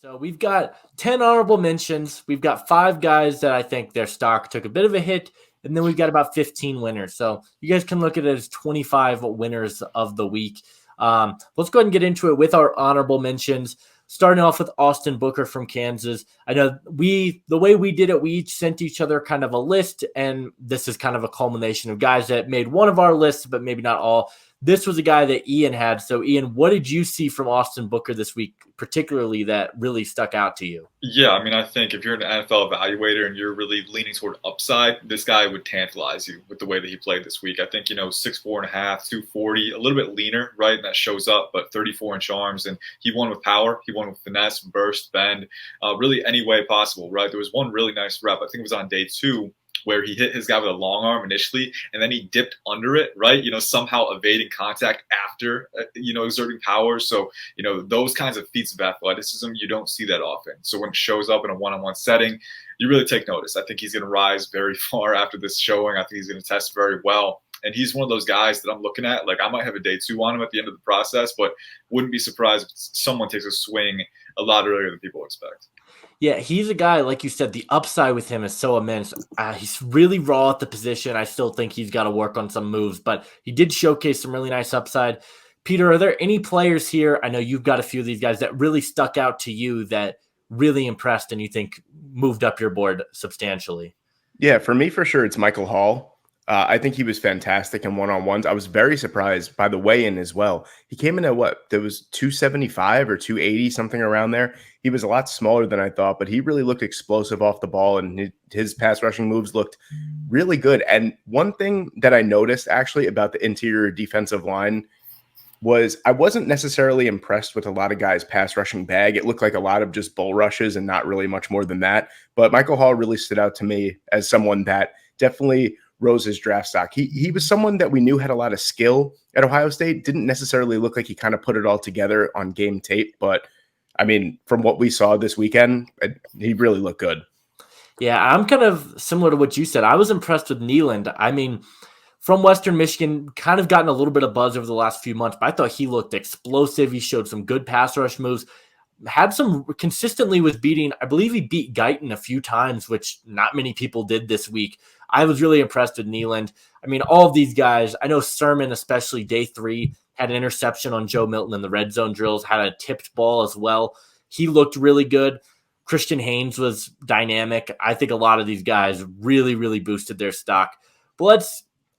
So we've got 10 honorable mentions. We've got 5 guys that I think their stock took a bit of a hit, and then we've got about 15 winners. So you guys can look at it as 25 winners of the week. Let's go ahead and get into it with our honorable mentions. Starting off with Austin Booker from Kansas. I know the way we did it, we each sent each other kind of a list, and this is kind of a culmination of guys that made one of our lists, but maybe not all. This was a guy that Ian had. So, Ian, what did you see from Austin Booker this week, particularly that really stuck out to you? Yeah, I mean, I think if you're an NFL evaluator and you're really leaning toward upside, this guy would tantalize you with the way that he played this week. I think, 6'4" and a half, 240, a little bit leaner, right? And that shows up, but 34-inch arms. And he won with power. He won with finesse, burst, bend, really any way possible, right? There was one really nice rep. I think it was on day 2, where he hit his guy with a long arm initially, and then he dipped under it, right? Somehow evading contact after, exerting power. So, those kinds of feats of athleticism, you don't see that often. So when it shows up in a one-on-one setting, you really take notice. I think he's going to rise very far after this showing. I think he's going to test very well. And he's one of those guys that I'm looking at. Like, I might have a day 2 on him at the end of the process, but wouldn't be surprised if someone takes a swing a lot earlier than people expect. Yeah, he's a guy, like you said, the upside with him is so immense. He's really raw at the position. I still think he's got to work on some moves, but he did showcase some really nice upside. Peter, are there any players here? I know you've got a few of these guys that really stuck out to you that really impressed and you think moved up your board substantially. Yeah, for me, for sure, it's Michael Hall. I think he was fantastic in one-on-ones. I was very surprised by the weigh-in as well. He came in at there was 275 or 280, something around there. He was a lot smaller than I thought, but he really looked explosive off the ball, and his pass rushing moves looked really good. And one thing that I noticed actually about the interior defensive line was I wasn't necessarily impressed with a lot of guys' pass rushing bag. It looked like a lot of just bull rushes and not really much more than that. But Michael Hall really stood out to me as someone that definitely rose his draft stock. He was someone that we knew had a lot of skill at Ohio State. Didn't necessarily look like he kind of put it all together on game tape, but I mean, from what we saw this weekend, he really looked good. Yeah, I'm kind of similar to what you said. I was impressed with Nealand. I mean, from Western Michigan, kind of gotten a little bit of buzz over the last few months, but I thought he looked explosive. He showed some good pass rush moves. Had some consistently with beating. I believe he beat Guyton a few times, which not many people did this week. I was really impressed with Nealand. I mean, all of these guys, I know Sermon, especially day 3, had an interception on Joe Milton in the red zone drills, had a tipped ball as well. He looked really good. Christian Haynes was dynamic. I think a lot of these guys really, really boosted their stock. But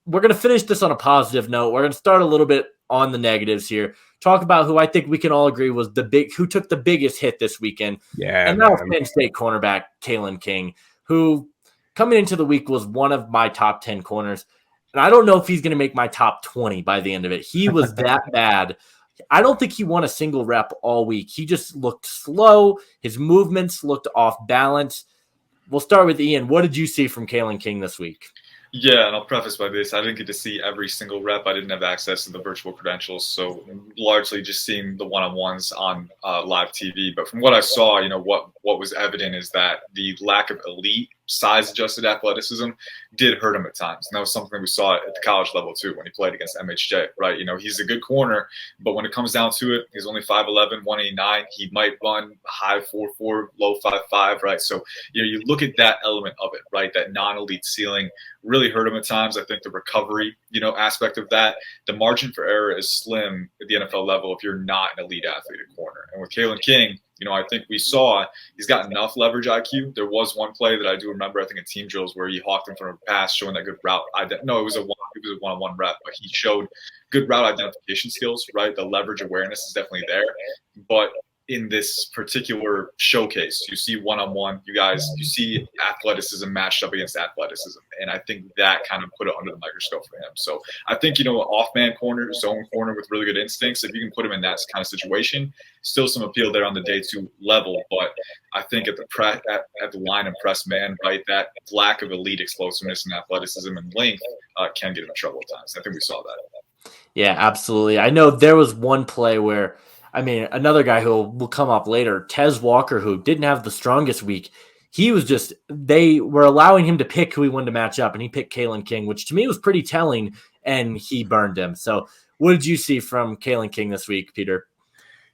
we're going to finish this on a positive note. We're going to start a little bit on the negatives here. Talk about who I think we can all agree was who took the biggest hit this weekend. Yeah, and now Penn State cornerback Kayden King, who coming into the week was one of my top 10 corners. And I don't know if he's going to make my top 20 by the end of it. He was that bad. I don't think he won a single rep all week. He just looked slow. His movements looked off balance. We'll start with Ian. What did you see from Kayden King this week? Yeah, and I'll preface by this. I didn't get to see every single rep. I didn't have access to the virtual credentials, so largely just seeing the one-on-ones on live TV. But from what I saw, what was evident is that the lack of elite size-adjusted athleticism did hurt him at times. And that was something we saw at the college level, too, when he played against MHJ, right? He's a good corner, but when it comes down to it, he's only 5'11", 189. He might run high 4'4", low 5'5", right? So, you look at that element of it, right? That non-elite ceiling really hurt him at times. I think the recovery, aspect of that, the margin for error is slim at the NFL level if you're not an elite athlete at corner. And with Kayden King, I think we saw he's got enough leverage IQ. There was one play that I do remember, I think in team drills, where he hawked in front of a pass, showing that good route. It was a one-on-one rep, but he showed good route identification skills, right? The leverage awareness is definitely there. But in this particular showcase, you see one-on-one, you see athleticism matched up against athleticism. And I think that kind of put it under the microscope for him. So I think, off-man corner, zone corner with really good instincts, if you can put him in that kind of situation, still some appeal there on the day 2 level. But I think at the line and press man, right, that lack of elite explosiveness and athleticism and length can get him in trouble at times. I think we saw that. Yeah, absolutely. I know there was one play where, another guy who will come up later, Tez Walker, who didn't have the strongest week. They were allowing him to pick who he wanted to match up, and he picked Kayden King, which to me was pretty telling, and he burned him. So what did you see from Kayden King this week, Peter?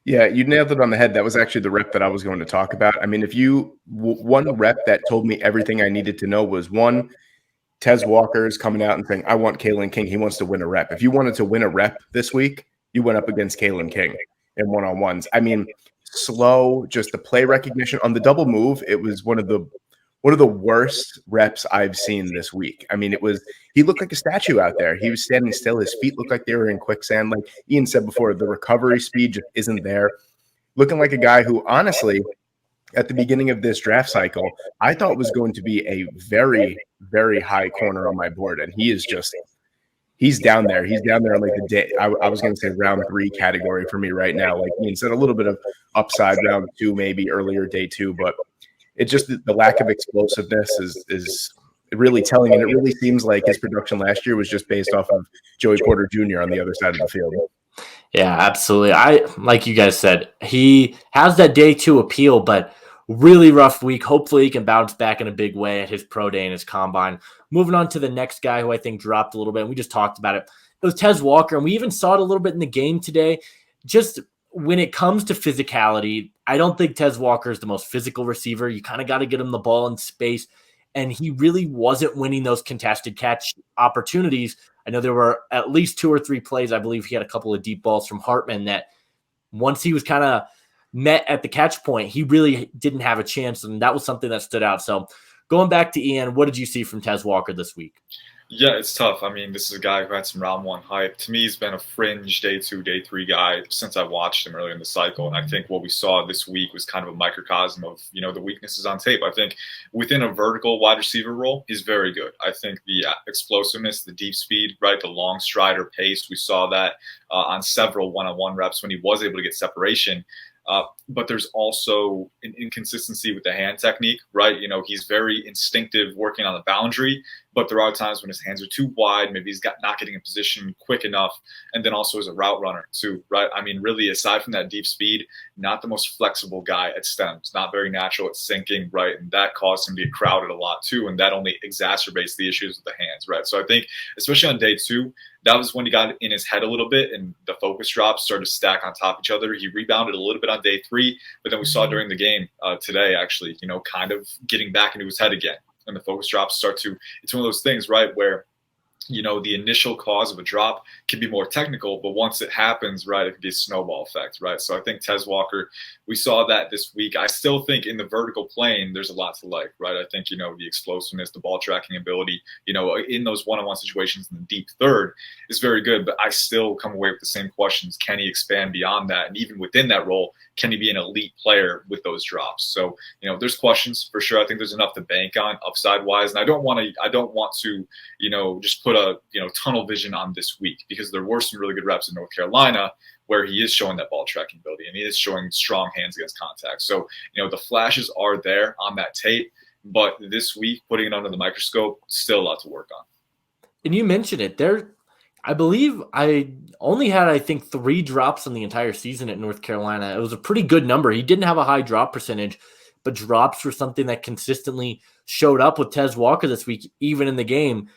Yeah, you nailed it on the head. That was actually the rep that I was going to talk about. I mean, if you one rep that told me everything I needed to know was one, Tez Walker is coming out and saying, I want Kayden King. He wants to win a rep. If you wanted to win a rep this week, you went up against Kayden King in one-on-ones. I mean, slow, just the play recognition on the double move. It was one of the worst reps I've seen this week. I mean, he looked like a statue out there. He was standing still. His feet looked like they were in quicksand. Like Ian said before, the recovery speed just isn't there. Looking like a guy who, honestly, at the beginning of this draft cycle, I thought was going to be a very, very high corner on my board. And he's down there. He's down there on like the day. I was going to say round 3 category for me right now. Like Ian said, a little bit of upside round 2, maybe earlier day 2, but it's just the lack of explosiveness is really telling. And it really seems like his production last year was just based off of Joey Porter Jr. on the other side of the field. Yeah, absolutely. Like you guys said, he has that day 2 appeal, but really rough week. Hopefully he can bounce back in a big way at his pro day and his combine. Moving on to the next guy who I think dropped a little bit, and we just talked about it. It was Tez Walker, and we even saw it a little bit in the game today. Just when it comes to physicality, I don't think Tez Walker is the most physical receiver. You kind of got to get him the ball in space, and he really wasn't winning those contested catch opportunities. I know there were at least 2 or 3 plays. I believe he had a couple of deep balls from Hartman that once he was kind of met at the catch point, he really didn't have a chance, and that was something that stood out. So going back to Ian, what did you see from Tez Walker this week? Yeah, it's tough. I mean, this is a guy who had some round 1 hype. To me, he's been a fringe day 2, day 3 guy since I watched him earlier in the cycle. And I think what we saw this week was kind of a microcosm of, the weaknesses on tape. I think within a vertical wide receiver role, he's very good. I think the explosiveness, the deep speed, right, the long strider pace, we saw that on several one-on-one reps when he was able to get separation. But there's also an inconsistency with the hand technique, right? He's very instinctive working on the boundary, but there are times when his hands are too wide. Maybe he's not getting in position quick enough. And then also as a route runner too, right? I mean, really, aside from that deep speed, not the most flexible guy at stems, not very natural at sinking, right? And that caused him to get crowded a lot too. And that only exacerbates the issues with the hands, right? So I think, especially on day 2, that was when he got in his head a little bit and the focus drops started to stack on top of each other. He rebounded a little bit on day 3, but then we saw during the game today, actually, kind of getting back into his head again. And the focus drops it's one of those things, right, where the initial cause of a drop can be more technical, but once it happens, right, it can be a snowball effect, right? So I think Tez Walker, we saw that this week. I still think in the vertical plane, there's a lot to like, right? I think, the explosiveness, the ball tracking ability, in those one-on-one situations in the deep third is very good, but I still come away with the same questions. Can he expand beyond that? And even within that role, can he be an elite player with those drops? So, there's questions for sure. I think there's enough to bank on upside wise. And I don't want to, just put a, tunnel vision on this week, because there were some really good reps in North Carolina where he is showing that ball tracking ability and he is showing strong hands against contact. So, the flashes are there on that tape, but this week, putting it under the microscope, still a lot to work on. And you mentioned it there. I believe I only had, I think, 3 drops on the entire season at North Carolina. It was a pretty good number. He didn't have a high drop percentage, but drops were something that consistently showed up with Tez Walker this week, even in the game.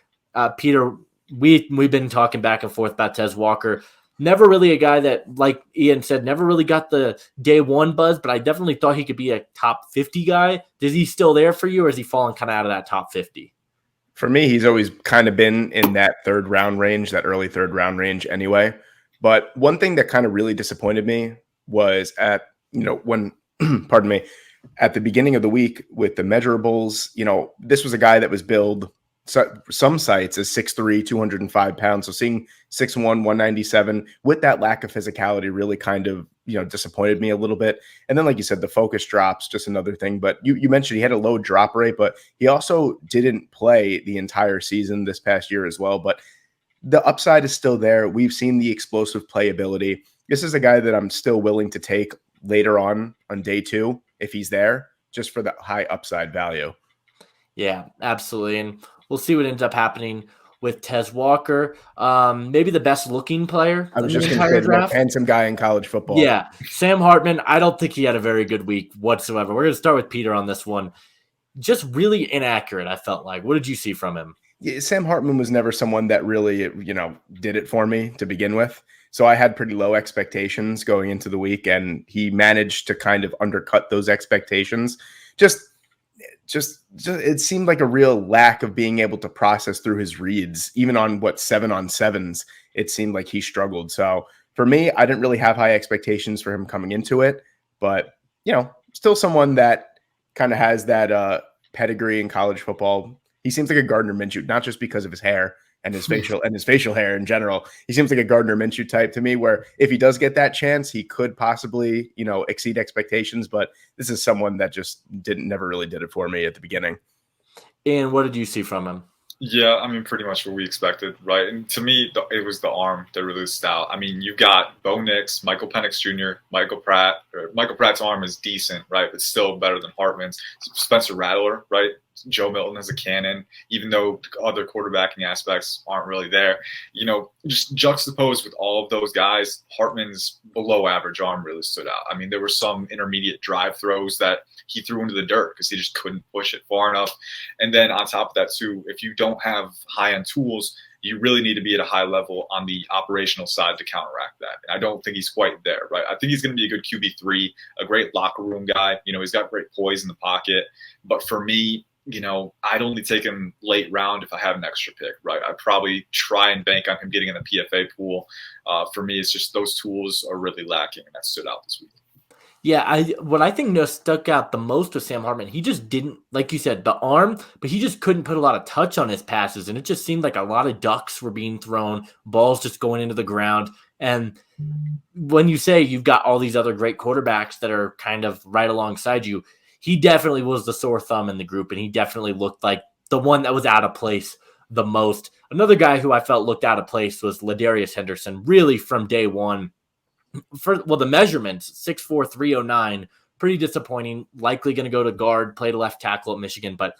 Peter, we've been talking back and forth about Tez Walker. Never really a guy that, like Ian said, never really got the day 1 buzz, but I definitely thought he could be a top 50 guy. Is he still there for you, or is he falling kind of out of that top 50? For me, he's always kind of been in that third round range, that early third round range anyway. But one thing that kind of really disappointed me was when, pardon me, at the beginning of the week with the measurables, this was a guy that was billed some sites as 6'3", 205 pounds. So seeing 6'1", 197 with that lack of physicality really kind of, disappointed me a little bit. And then, like you said, the focus drops, just another thing. But you mentioned he had a low drop rate, but he also didn't play the entire season this past year as well. But the upside is still there. We've seen the explosive playability. This is a guy that I'm still willing to take later on day 2 if he's there, just for the high upside value. Yeah, absolutely. And we'll see what ends up happening with Tez Walker. Maybe the best looking player I was in just the going to entire say, draft. the most handsome guy in college football. Yeah, Sam Hartman, I don't think he had a very good week whatsoever. We're going to start with Peter on this one. Just really inaccurate, I felt like. What did you see from him? Yeah, Sam Hartman was never someone that really, did it for me to begin with. So I had pretty low expectations going into the week, and he managed to kind of undercut those expectations. Just it seemed like a real lack of being able to process through his reads, even on 7-on-7s. It seemed like he struggled. So for me, I didn't really have high expectations for him coming into it, but still someone that kind of has that pedigree in college football. He seems like a Gardner Minshew, not just because of his hair and his facial hair in general. He seems like a Gardner Minshew type to me, where if he does get that chance, he could possibly, exceed expectations. But this is someone that just never really did it for me at the beginning. And what did you see from him? Yeah, I mean, pretty much what we expected, right? And to me, it was the arm that really stood out. I mean, you got Bo Nix, Michael Penix Jr., Michael Pratt. Michael Pratt's arm is decent, right? But still better than Hartman's. Spencer Rattler, right? Joe Milton has a cannon, even though other quarterbacking aspects aren't really there. Just juxtaposed with all of those guys, Hartman's below average arm really stood out. I mean, there were some intermediate drive throws that he threw into the dirt because he just couldn't push it far enough. And then on top of that, too, if you don't have high-end tools, you really need to be at a high level on the operational side to counteract that. And I don't think he's quite there, right? I think he's going to be a good QB3, a great locker room guy. He's got great poise in the pocket. But for me, I'd only take him late round if I have an extra pick, right? I'd probably try and bank on him getting in the PFA pool. For me, it's just those tools are really lacking, and that stood out this week. Yeah, what I think stuck out the most with Sam Hartman, he just didn't, like you said, the arm, but he just couldn't put a lot of touch on his passes, and it just seemed like a lot of ducks were being thrown, balls just going into the ground. And when you say you've got all these other great quarterbacks that are kind of right alongside you, he definitely was the sore thumb in the group, and he definitely looked like the one that was out of place the most. Another guy who I felt looked out of place was Larius Henderson, really from day one. The measurements, 6'4", 309, pretty disappointing. Likely going to go to guard, played left tackle at Michigan, but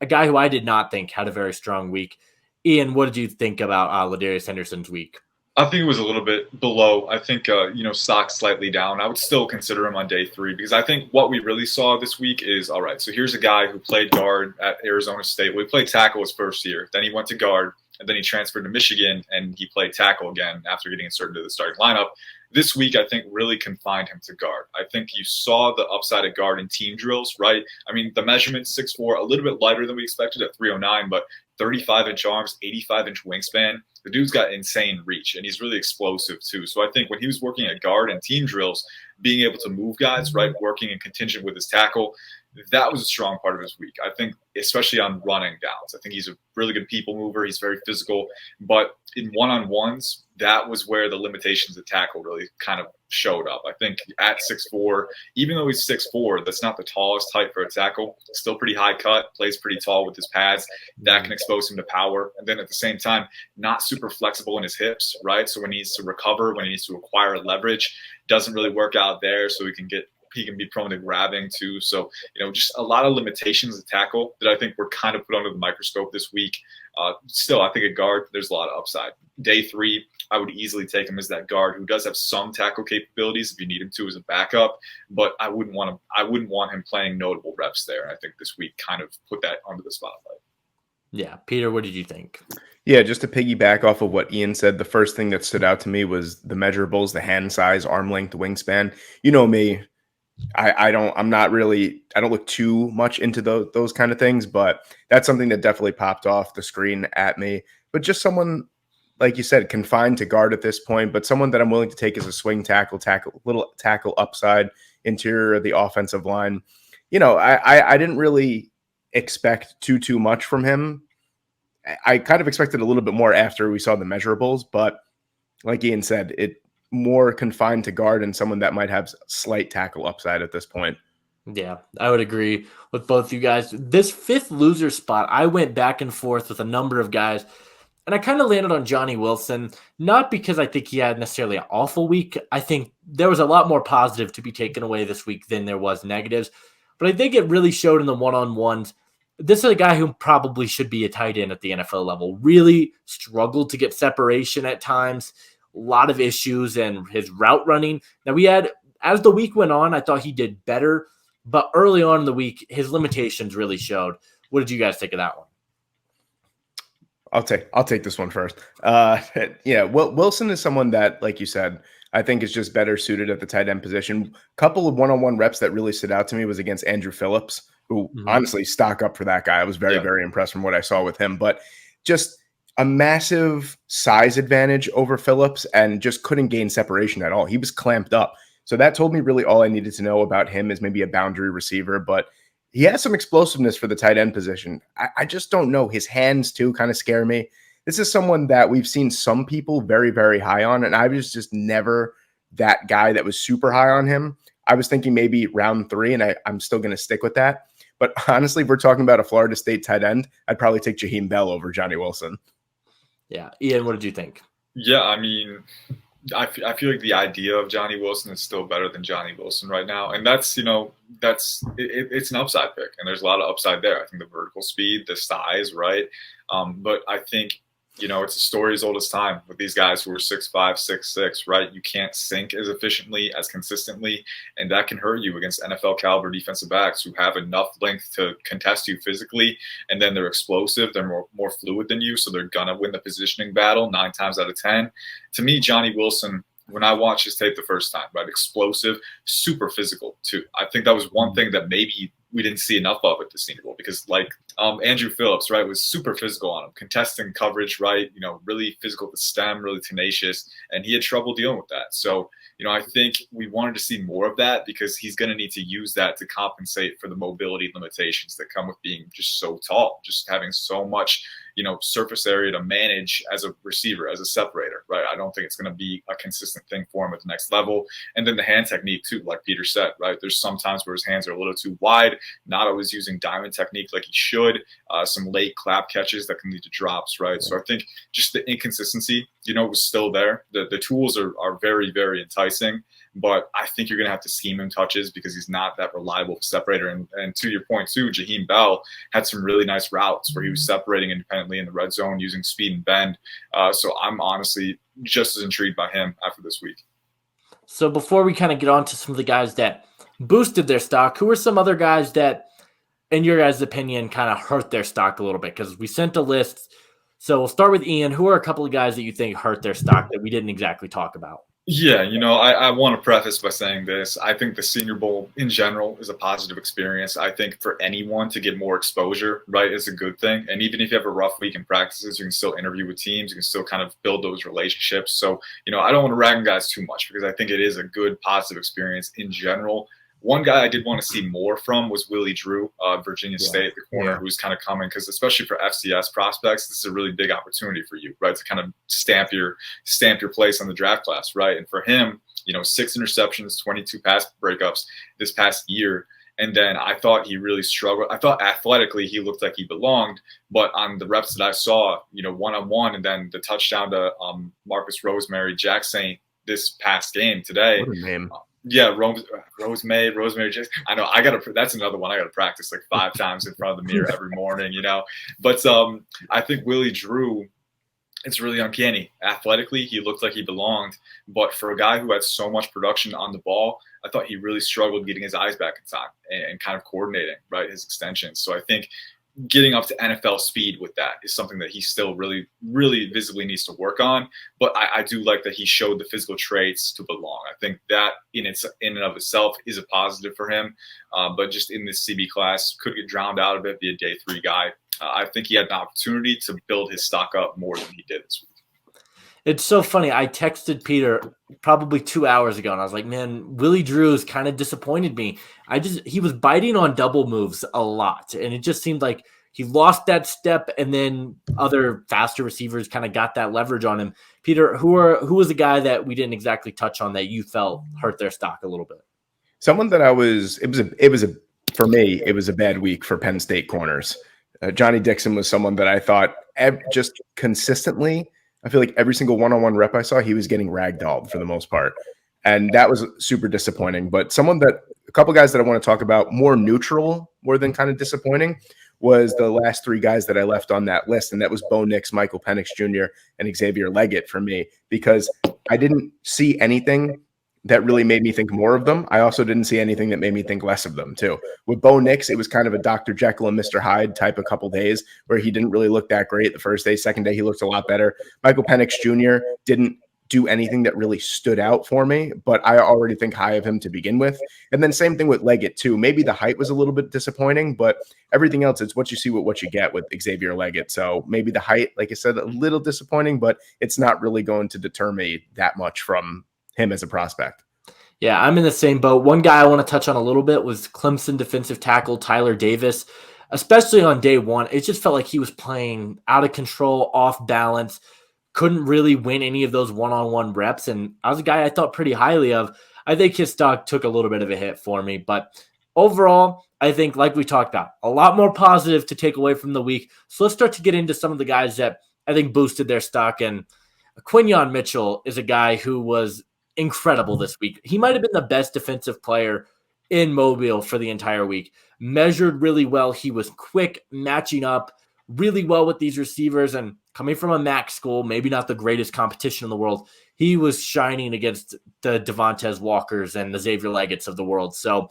a guy who I did not think had a very strong week. Ian, what did you think about Larius Henderson's week? I think it was a little bit below. I think, stock slightly down. I would still consider him on day 3 because I think what we really saw this week is, all right, so here's a guy who played guard at Arizona State. Well, he played tackle his first year. Then he went to guard, and then he transferred to Michigan, and he played tackle again after getting inserted into the starting lineup. This week, I think, really confined him to guard. I think you saw the upside of guard in team drills, right? I mean, the measurement, 6'4", a little bit lighter than we expected at 309, but 35-inch arms, 85-inch wingspan. The dude's got insane reach, and he's really explosive, too. So I think when he was working at guard and team drills, being able to move guys, right, working in contingent with his tackle, that was a strong part of his week. I think, especially on running downs. I think he's a really good people mover. He's very physical. But in one-on-ones, that was where the limitations of tackle really kind of showed up. I think at 6'4", even though he's 6'4", that's not the tallest height for a tackle. Still pretty high cut, plays pretty tall with his pads. That can expose him to power. And then at the same time, not super flexible in his hips, right? So when he needs to recover, when he needs to acquire leverage, doesn't really work out there. So he can be prone to grabbing too. So, just a lot of limitations to tackle that I think were kind of put under the microscope this week. Still, I think at guard, there's a lot of upside. Day 3, I would easily take him as that guard who does have some tackle capabilities if you need him to as a backup, but I wouldn't want him playing notable reps there. And I think this week kind of put that under the spotlight. Yeah. Peter, what did you think? Yeah, just to piggyback off of what Ian said, the first thing that stood out to me was the measurables, the hand size, arm length, wingspan. You know me. I don't look too much into those kind of things, but that's something that definitely popped off the screen at me. But just someone, like you said, confined to guard at this point, but someone that I'm willing to take as a swing tackle, little tackle upside, interior of the offensive line. I didn't really expect too much from him. I kind of expected a little bit more after we saw the measurables, but like Ian said, it more confined to guard and someone that might have slight tackle upside at this point. Yeah, I would agree with both you guys. This 5th loser spot, I went back and forth with a number of guys, and I kind of landed on Johnny Wilson, not because I think he had necessarily an awful week. I think there was a lot more positive to be taken away this week than there was negatives, but I think it really showed in the one-on-ones. This is a guy who probably should be a tight end at the NFL level. Really struggled to get separation at times. A lot of issues and his route running. Now as the week went on, I thought he did better, but early on in the week, his limitations really showed. What did you guys think of that one? I'll take this one first. Yeah, Wilson is someone that, like you said, I think is just better suited at the tight end position. Couple of one-on-one reps that really stood out to me was against Andrew Phillips, who honestly stock up for that guy. I was very impressed from what I saw with him, but just a massive size advantage over Phillips and just couldn't gain separation at all. He was clamped up. So that told me really all I needed to know about him is maybe a boundary receiver, but he has some explosiveness for the tight end position. I just don't know. His hands, too, kind of scare me. This is someone that we've seen some people very, very high on, and I was just never that guy that was super high on him. I was thinking maybe round 3, and I'm still going to stick with that. But honestly, if we're talking about a Florida State tight end, I'd probably take Jaheim Bell over Johnny Wilson. Yeah. Ian, what did you think? Yeah, I mean, I feel like the idea of Johnny Wilson is still better than Johnny Wilson right now. And that's, it's an upside pick. And there's a lot of upside there. I think the vertical speed, the size, right? But I think, it's a story as old as time with these guys who are 6'5", 6'6", right? You can't sink as efficiently, as consistently, and that can hurt you against NFL caliber defensive backs who have enough length to contest you physically, and then they're explosive, they're more fluid than you, so they're gonna win the positioning battle 9 times out of 10. To me, Johnny Wilson, when I watched his tape the first time, right, explosive, super physical too. I think that was one thing that maybe we didn't see enough of at the Senior Bowl because, Andrew Phillips, right, was super physical on him, contesting coverage, right, really physical at the stem, really tenacious, and he had trouble dealing with that. So, I think we wanted to see more of that because he's going to need to use that to compensate for the mobility limitations that come with being just so tall, just having so much, surface area to manage as a receiver, as a separator, right? I don't think it's going to be a consistent thing for him at the next level. And then the hand technique too, like Peter said, right? There's some times where his hands are a little too wide, not always using diamond technique like he should, some late clap catches that can lead to drops, right? So I think just the inconsistency, was still there. The tools are very, very enticing, but I think you're going to have to scheme him touches because he's not that reliable separator. And to your point too, Jaheim Bell had some really nice routes where he was separating independently in the red zone using speed and bend. So I'm honestly just as intrigued by him after this week. So before we kind of get on to some of the guys that boosted their stock, who are some other guys that, in your guys' opinion, kind of hurt their stock a little bit? Because we sent a list. So we'll start with Ian. Who are a couple of guys that you think hurt their stock that we didn't exactly talk about? Yeah, I want to preface by saying this. I think the Senior Bowl in general is a positive experience. I think for anyone to get more exposure, right, is a good thing. And even if you have a rough week in practices, you can still interview with teams. You can still kind of build those relationships. So, I don't want to rag on guys too much because I think it is a good, positive experience in general. One guy I did want to see more from was Willie Drew, Virginia State, the corner, who's kind of coming because especially for FCS prospects, this is a really big opportunity for you, right, to kind of stamp your place on the draft class, right? And for him, 6 interceptions, 22 pass breakups this past year. And then I thought he really struggled. I thought athletically he looked like he belonged, but on the reps that I saw, one-on-one, and then the touchdown to Marcus Rosemary Jackson this past game today. What a name. Yeah, Rosemary Jackson. I know. That's another one I got to practice like 5 times in front of the mirror every morning. But I think Willie Drew, it's really uncanny. Athletically, he looked like he belonged, but for a guy who had so much production on the ball, I thought he really struggled getting his eyes back in time and kind of coordinating, right, his extensions. So I think getting up to NFL speed with that is something that he still really, really visibly needs to work on. But I do like that he showed the physical traits to belong. I think that in and of itself is a positive for him. But just in this CB class, could get drowned out a bit, be a day 3 guy. I think he had an opportunity to build his stock up more than he did this week. It's so funny. I texted Peter probably 2 hours ago, and I was like, man, Willie Drew's kind of disappointed me. He was biting on double moves a lot, and it just seemed like he lost that step, and then other faster receivers kind of got that leverage on him. Peter, who was a guy that we didn't exactly touch on that you felt hurt their stock a little bit? Someone that for me, it was a bad week for Penn State corners. Johnny Dixon was someone that I thought just consistently, I feel like every single one-on-one rep I saw, he was getting ragdolled for the most part. And that was super disappointing. But a couple guys that I want to talk about more neutral, more than kind of disappointing, was the last 3 guys that I left on that list. And that was Bo Nix, Michael Penix Jr., and Xavier Leggett for me, because I didn't see anything that really made me think more of them. I also didn't see anything that made me think less of them too. With Bo Nix, it was kind of a Dr. Jekyll and Mr. Hyde type of couple days where he didn't really look that great the first day. Second day, he looked a lot better. Michael Penix Jr. didn't do anything that really stood out for me, but I already think high of him to begin with. And then same thing with Leggett too. Maybe the height was a little bit disappointing, but everything else, it's what you see with what you get with Xavier Leggett. So maybe the height, like I said, a little disappointing, but it's not really going to deter me that much from him as a prospect. Yeah, I'm in the same boat. One guy I want to touch on a little bit was Clemson defensive tackle Tyler Davis, especially on day one. It just felt like he was playing out of control, off balance, couldn't really win any of those one-on-one reps. And I was a guy I thought pretty highly of. I think his stock took a little bit of a hit for me. But overall, I think, like we talked about, a lot more positive to take away from the week. So let's start to get into some of the guys that I think boosted their stock. And Quintin Mitchell is a guy who was incredible this week. He might have been the best defensive player in Mobile for the entire week. Measured really well. He was quick, matching up really well with these receivers, and coming from a MAC school, maybe not the greatest competition in the world, he was shining against the Devontae Walkers and the Xavier Leggett's of the world. So,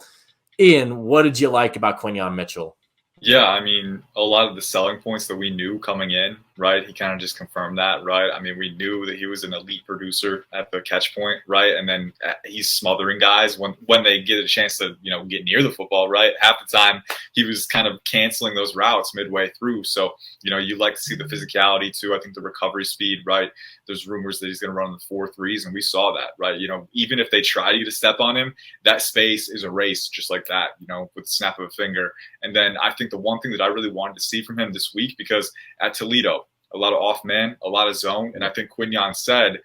Ian, what did you like about Quintin Mitchell? Yeah, I mean, a lot of the selling points that we knew coming in, right? He kind of just confirmed that, right? I mean, we knew that he was an elite producer at the catch point, right? And then he's smothering guys when they get a chance to, get near the football, right? Half the time he was kind of canceling those routes midway through. So, you like to see the physicality too. I think the recovery speed, right? There's rumors that he's going to run the 4.3s, and we saw that, right? Even if they try to get a step on him, that space is erased just like that, with the snap of a finger. And then I think the one thing that I really wanted to see from him this week, because at Toledo, a lot of off man, a lot of zone. And I think Quintin said,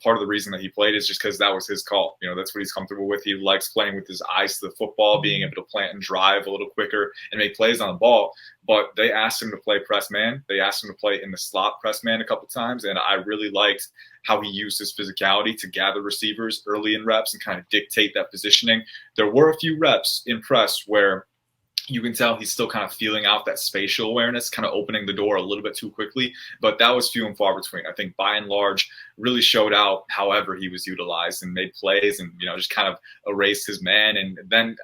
part of the reason that he played is just because that was his call. That's what he's comfortable with. He likes playing with his eyes to the football, being able to plant and drive a little quicker and make plays on the ball. But they asked him to play press man. They asked him to play in the slot press man a couple of times. And I really liked how he used his physicality to gather receivers early in reps and kind of dictate that positioning. There were a few reps in press where you can tell he's still kind of feeling out that spatial awareness, kind of opening the door a little bit too quickly. But that was few and far between. I think by and large really showed out however he was utilized and made plays and, just kind of erased his man. And then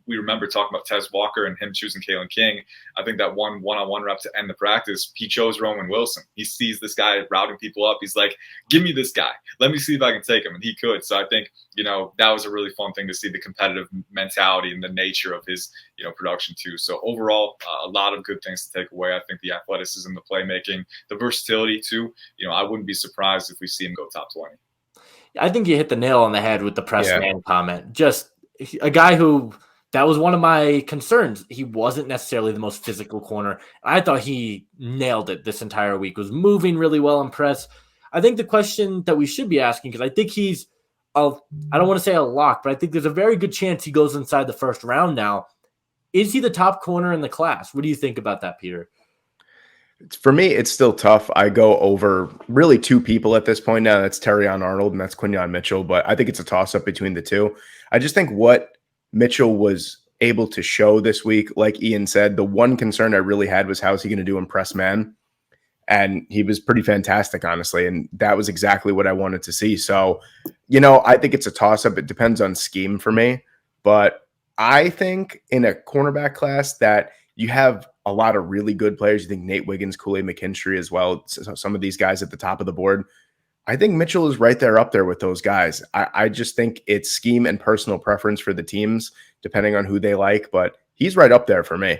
we remember talking about Tez Walker and him choosing Kayden King. I think that one-on-one rep to end the practice, he chose Roman Wilson. He sees this guy routing people up. He's like, give me this guy. Let me see if I can take him. And he could. So I think, that was a really fun thing to see, the competitive mentality and the nature of his, production too. So overall, a lot of good things to take away. I think the athleticism, the playmaking, the versatility too. I wouldn't be surprised if we see him go top 20. I think you hit the nail on the head with the press man comment. Just a guy who – that was one of my concerns. He wasn't necessarily the most physical corner. I thought he nailed it this entire week, was moving really well in press. I think the question that we should be asking, because I think he's, I don't want to say a lock, but I think there's a very good chance he goes inside the first round now. Is he the top corner in the class? What do you think about that, Peter? For me, it's still tough. I go over really two people at this point now. That's Terrion Arnold and that's Quintin Mitchell, but I think it's a toss-up between the two. I just think what Mitchell was able to show this week, like Ian said, the one concern I really had was how's he going to do in press man? And he was pretty fantastic, honestly. And that was exactly what I wanted to see. So, I think it's a toss-up. It depends on scheme for me. But I think in a cornerback class that you have a lot of really good players. You think Nate Wiggins, Kool-Aid McKinstry as well. Some of these guys at the top of the board. I think Mitchell is right there up there with those guys. I just think it's scheme and personal preference for the teams, depending on who they like, but he's right up there for me.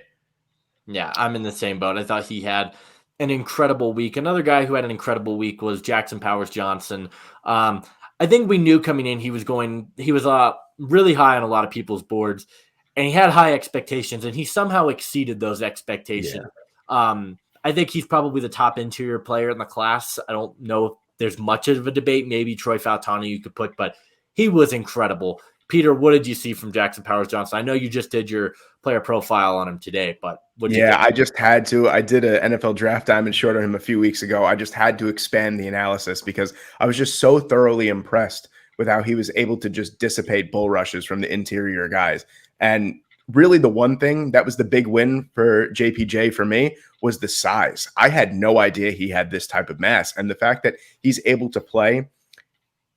Yeah, I'm in the same boat. I thought he had an incredible week. Another guy who had an incredible week was Jackson Powers Johnson. I think we knew coming in he was really high on a lot of people's boards, and he had high expectations, and he somehow exceeded those expectations. Yeah. I think he's probably the top interior player in the class. I don't know if there's much of a debate. Maybe Troy Fautanu you could put, but he was incredible. Peter, what did you see from Jackson Powers Johnson? I know you just did your player profile on him today, but what did you think? I just had to. I did an NFL draft diamond short on him a few weeks ago. I just had to expand the analysis because I was just so thoroughly impressed with how he was able to just dissipate bull rushes from the interior guys. And really the one thing that was the big win for JPJ for me was the size. I had no idea he had this type of mass. And the fact that he's able to play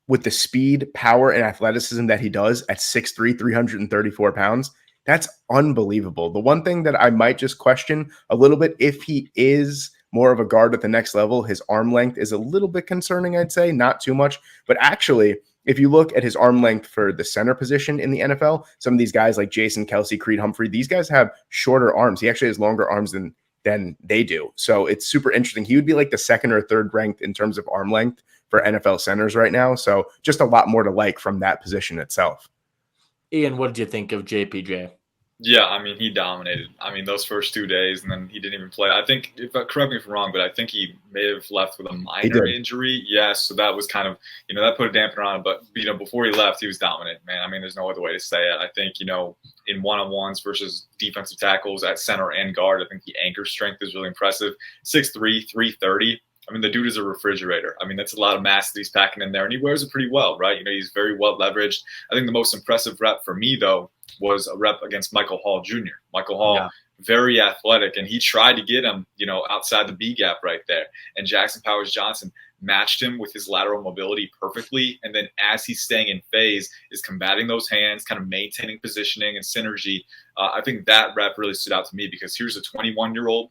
with the speed, power, and athleticism that he does at 6'3", 334 pounds, that's unbelievable. The one thing that I might just question a little bit, if he is more of a guard at the next level, his arm length is a little bit concerning, I'd say, not too much. But actually, if you look at his arm length for the center position in the NFL, some of these guys like Jason Kelsey, Creed Humphrey, these guys have shorter arms. He actually has longer arms than they do. So it's super interesting. He would be like the second or third ranked in terms of arm length for NFL centers right now. So just a lot more to like from that position itself. Ian, what did you think of JPJ? Yeah, I mean, he dominated. I mean, those first 2 days, and then he didn't even play. I think, correct me if I'm wrong, but I think he may have left with a minor injury. Yeah, so that was kind of, that put a dampener on it. But, before he left, he was dominant, man. I mean, there's no other way to say it. I think, in one-on-ones versus defensive tackles at center and guard, I think the anchor strength is really impressive. 6'3", 330. I mean, the dude is a refrigerator. I mean, that's a lot of mass that he's packing in there, and he wears it pretty well, right? He's very well leveraged. I think the most impressive rep for me, though, was a rep against Michael Hall Jr. Michael Hall, very athletic, and he tried to get him, outside the B gap right there. And Jackson Powers-Johnson matched him with his lateral mobility perfectly. And then as he's staying in phase, is combating those hands, kind of maintaining positioning and synergy. I think that rep really stood out to me because here's a 21-year-old,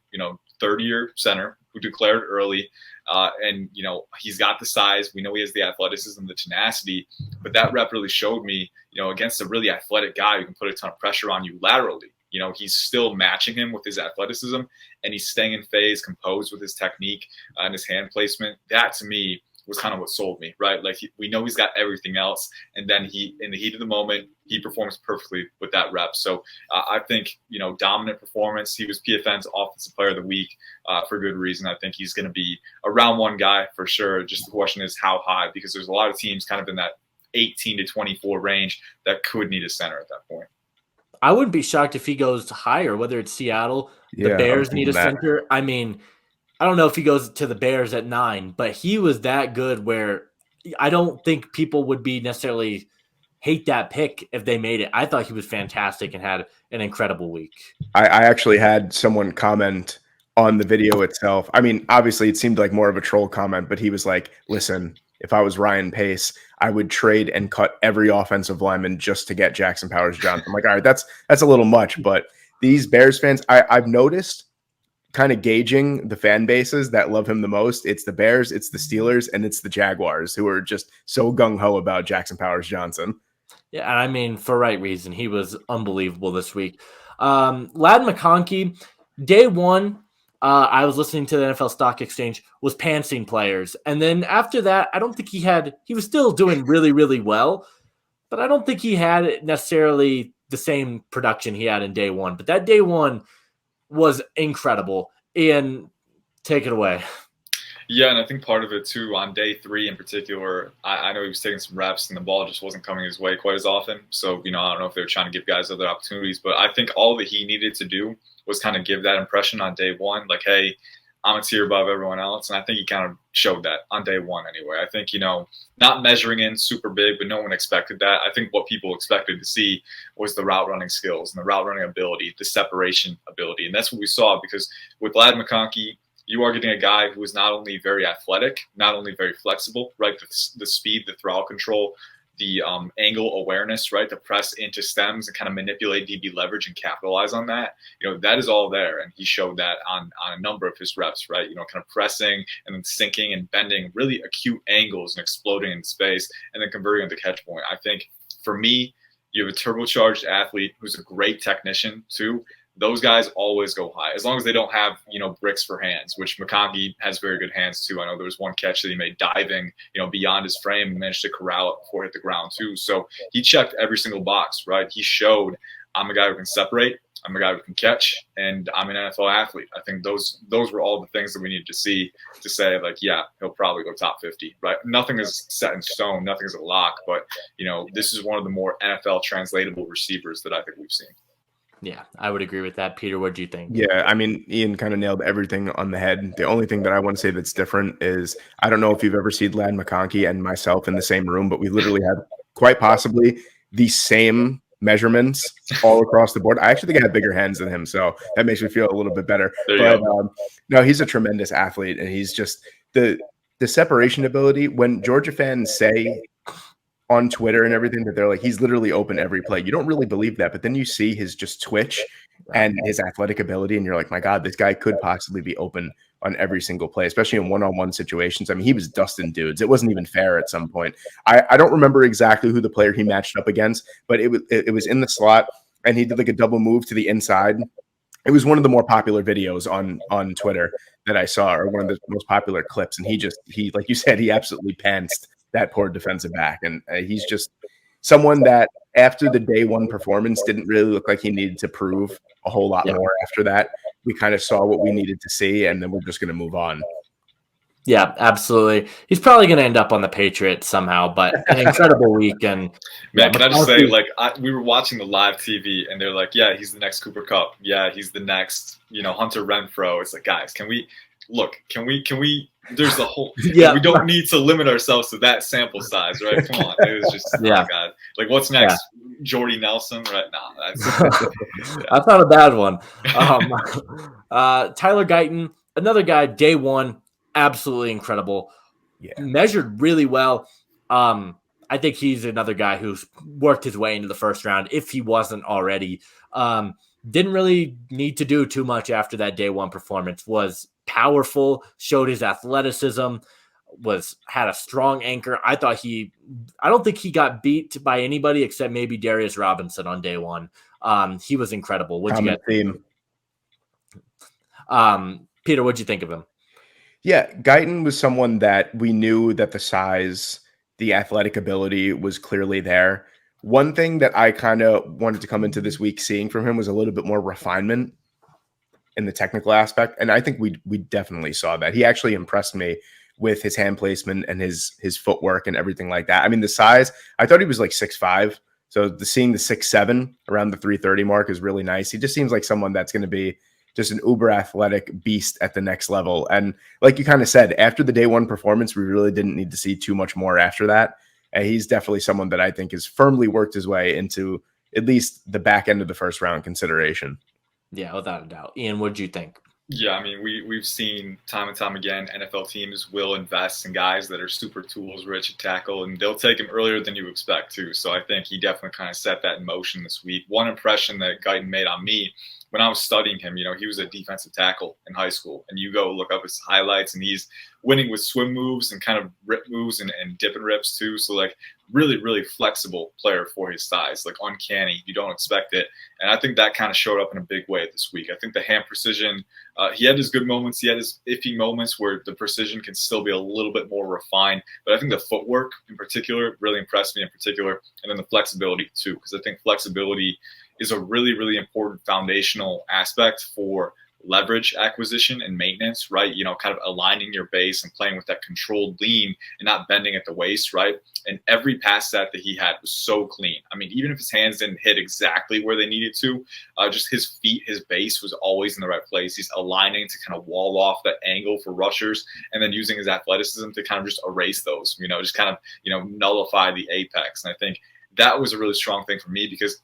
third-year center who declared early. And, he's got the size. We know he has the athleticism, the tenacity. But that rep really showed me, against a really athletic guy who can put a ton of pressure on you laterally. He's still matching him with his athleticism, and he's staying in phase, composed with his technique and his hand placement. That, to me, was kind of what sold me, right? Like, we know he's got everything else, and then in the heat of the moment, he performs perfectly with that rep. So I think, dominant performance. He was PFN's Offensive Player of the Week for good reason. I think he's going to be a round one guy for sure. Just the question is how high, because there's a lot of teams kind of in that 18 to 24 range that could need a center at that point. I wouldn't be shocked if he goes higher, whether it's Seattle, the Bears need a center. I mean, I don't know if he goes to the Bears at 9, but he was that good where I don't think people would be necessarily hate that pick if they made it. I thought he was fantastic and had an incredible week. I actually had someone comment on the video itself. I mean, obviously it seemed like more of a troll comment, but he was like, listen, if I was Ryan Pace, I would trade and cut every offensive lineman just to get Jackson Powers-Johnson. I'm like, all right, that's a little much. But these Bears fans, I've noticed kind of gauging the fan bases that love him the most. It's the Bears, it's the Steelers, and it's the Jaguars who are just so gung-ho about Jackson Powers-Johnson. Yeah, and I mean, for right reason. He was unbelievable this week. Ladd McConkey, day one, I was listening to the NFL Stock Exchange, was pantsing players. And then after that, I don't think he was still doing really, really well, but I don't think he had necessarily the same production he had in day one. But that day one was incredible. Ian, take it away. Yeah, and I think part of it, too, on day 3 in particular, I know he was taking some reps and the ball just wasn't coming his way quite as often. So, I don't know if they were trying to give guys other opportunities, but I think all that he needed to do was kind of give that impression on day 1, like, hey, I'm a tier above everyone else. And I think he kind of showed that on day 1 anyway. I think, not measuring in super big, but no one expected that. I think what people expected to see was the route running skills and the route running ability, the separation ability. And that's what we saw, because with Ladd McConkey, you are getting a guy who is not only very athletic, not only very flexible, right? The speed, the throttle control, the angle awareness, right? The press into stems and kind of manipulate DB leverage and capitalize on that. That is all there. And he showed that on a number of his reps, right? Kind of pressing and then sinking and bending really acute angles and exploding in space and then converting into catch point. I think for me, you have a turbocharged athlete who's a great technician too. Those guys always go high, as long as they don't have, bricks for hands, which McConkey has very good hands too. I know there was one catch that he made diving, beyond his frame and managed to corral it before it hit the ground too. So he checked every single box, right? He showed, I'm a guy who can separate, I'm a guy who can catch, and I'm an NFL athlete. I think those were all the things that we needed to see to say, like, yeah, he'll probably go top 50, right? Nothing is set in stone, nothing is a lock, but, this is one of the more NFL translatable receivers that I think we've seen. Yeah, I would agree with that. Peter, what do you think? Yeah, I mean, Ian kind of nailed everything on the head. The only thing that I want to say that's different is I don't know if you've ever seen Ladd McConkey and myself in the same room, but we literally have quite possibly the same measurements all across the board. I actually think I have bigger hands than him, so that makes me feel a little bit better. But no, he's a tremendous athlete, and he's just the separation ability. When Georgia fans say on Twitter and everything that they're like, he's literally open every play. You don't really believe that, but then you see his just twitch and his athletic ability, and you're like, my God, this guy could possibly be open on every single play, especially in one-on-one situations. I mean, he was dusting dudes. It wasn't even fair at some point. I don't remember exactly who the player he matched up against, but it was in the slot, and he did like a double move to the inside. It was one of the more popular videos on Twitter that I saw, or one of the most popular clips. And he like you said, he absolutely pantsed that poor defensive back. And he's just someone that after the day one performance didn't really look like he needed to prove a whole lot more after that. We kind of saw what we needed to see, and then we're just going to move on. Yeah, absolutely. He's probably going to end up on the Patriots somehow, but an incredible week. And man, can I just say, like, we were watching the live TV, and they're like, "Yeah, he's the next Cooper Kupp. Yeah, he's the next, Hunter Renfrow." It's like, guys, can we? There's the whole. We don't need to limit ourselves to that sample size, right? Come on, it was just, oh my God. Like, what's next? Jordy Nelson, right now. I thought a bad one. Tyler Guyton, another guy, day one. Absolutely incredible. Measured really well. I think he's another guy who's worked his way into the first round if he wasn't already. Didn't really need to do too much after that day one performance. Was powerful, showed his athleticism, had a strong anchor. I don't think he got beat by anybody except maybe Darius Robinson on day one. He was incredible. What'd you get? Peter, what'd you think of him? Yeah, Guyton was someone that we knew that the size, the athletic ability was clearly there. One thing that I kind of wanted to come into this week seeing from him was a little bit more refinement in the technical aspect, and I think we definitely saw that. He actually impressed me with his hand placement and his footwork and everything like that. I mean, the size, I thought he was like 6'5", so seeing the 6'7" around the 330 mark is really nice. He just seems like someone that's going to be just an uber athletic beast at the next level. And like you kind of said, after the day one performance, we really didn't need to see too much more after that. And he's definitely someone that I think has firmly worked his way into at least the back end of the first round consideration. Yeah, without a doubt. Ian, what did you think? Yeah, I mean, we've seen time and time again, NFL teams will invest in guys that are super tools rich at tackle, and they'll take him earlier than you expect too. So I think he definitely kind of set that in motion this week. One impression that Guyton made on me when I was studying him, he was a defensive tackle in high school, and you go look up his highlights, and he's winning with swim moves and kind of rip moves and dip and rips too. So like really, really flexible player for his size, like uncanny. You don't expect it. And I think that kind of showed up in a big way this week. I think the hand precision, he had his good moments. He had his iffy moments where the precision can still be a little bit more refined. But I think the footwork in particular really impressed me in particular. And then the flexibility too, because I think flexibility is a really, really important foundational aspect for leverage acquisition and maintenance, right? Kind of aligning your base and playing with that controlled lean and not bending at the waist, right? And every pass set that he had was so clean. I mean, even if his hands didn't hit exactly where they needed to, just his feet, his base was always in the right place. He's aligning to kind of wall off that angle for rushers and then using his athleticism to kind of just erase those, just kind of, nullify the apex. And I think that was a really strong thing for me because,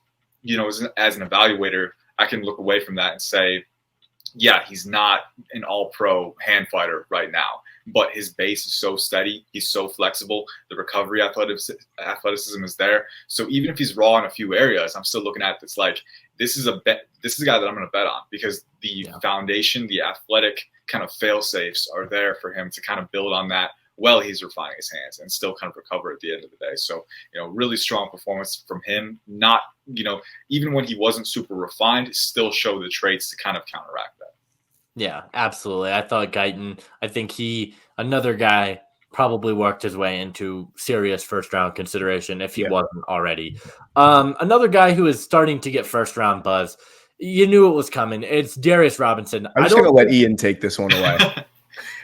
as an evaluator, I can look away from that and say, yeah, he's not an all-pro hand fighter right now, but his base is so steady. He's so flexible. The recovery athleticism is there. So even if he's raw in a few areas, I'm still looking at this like this is a guy that I'm going to bet on because the foundation, the athletic kind of fail safes are there for him to kind of build on that while he's refining his hands and still kind of recover at the end of the day. So, really strong performance from him. Not, even when he wasn't super refined, still show the traits to kind of counteract that. Yeah, absolutely. I thought Guyton, I think another guy probably worked his way into serious first round consideration if he wasn't already. Another guy who is starting to get first round buzz. You knew it was coming. It's Darius Robinson. I'm just going to let Ian take this one away.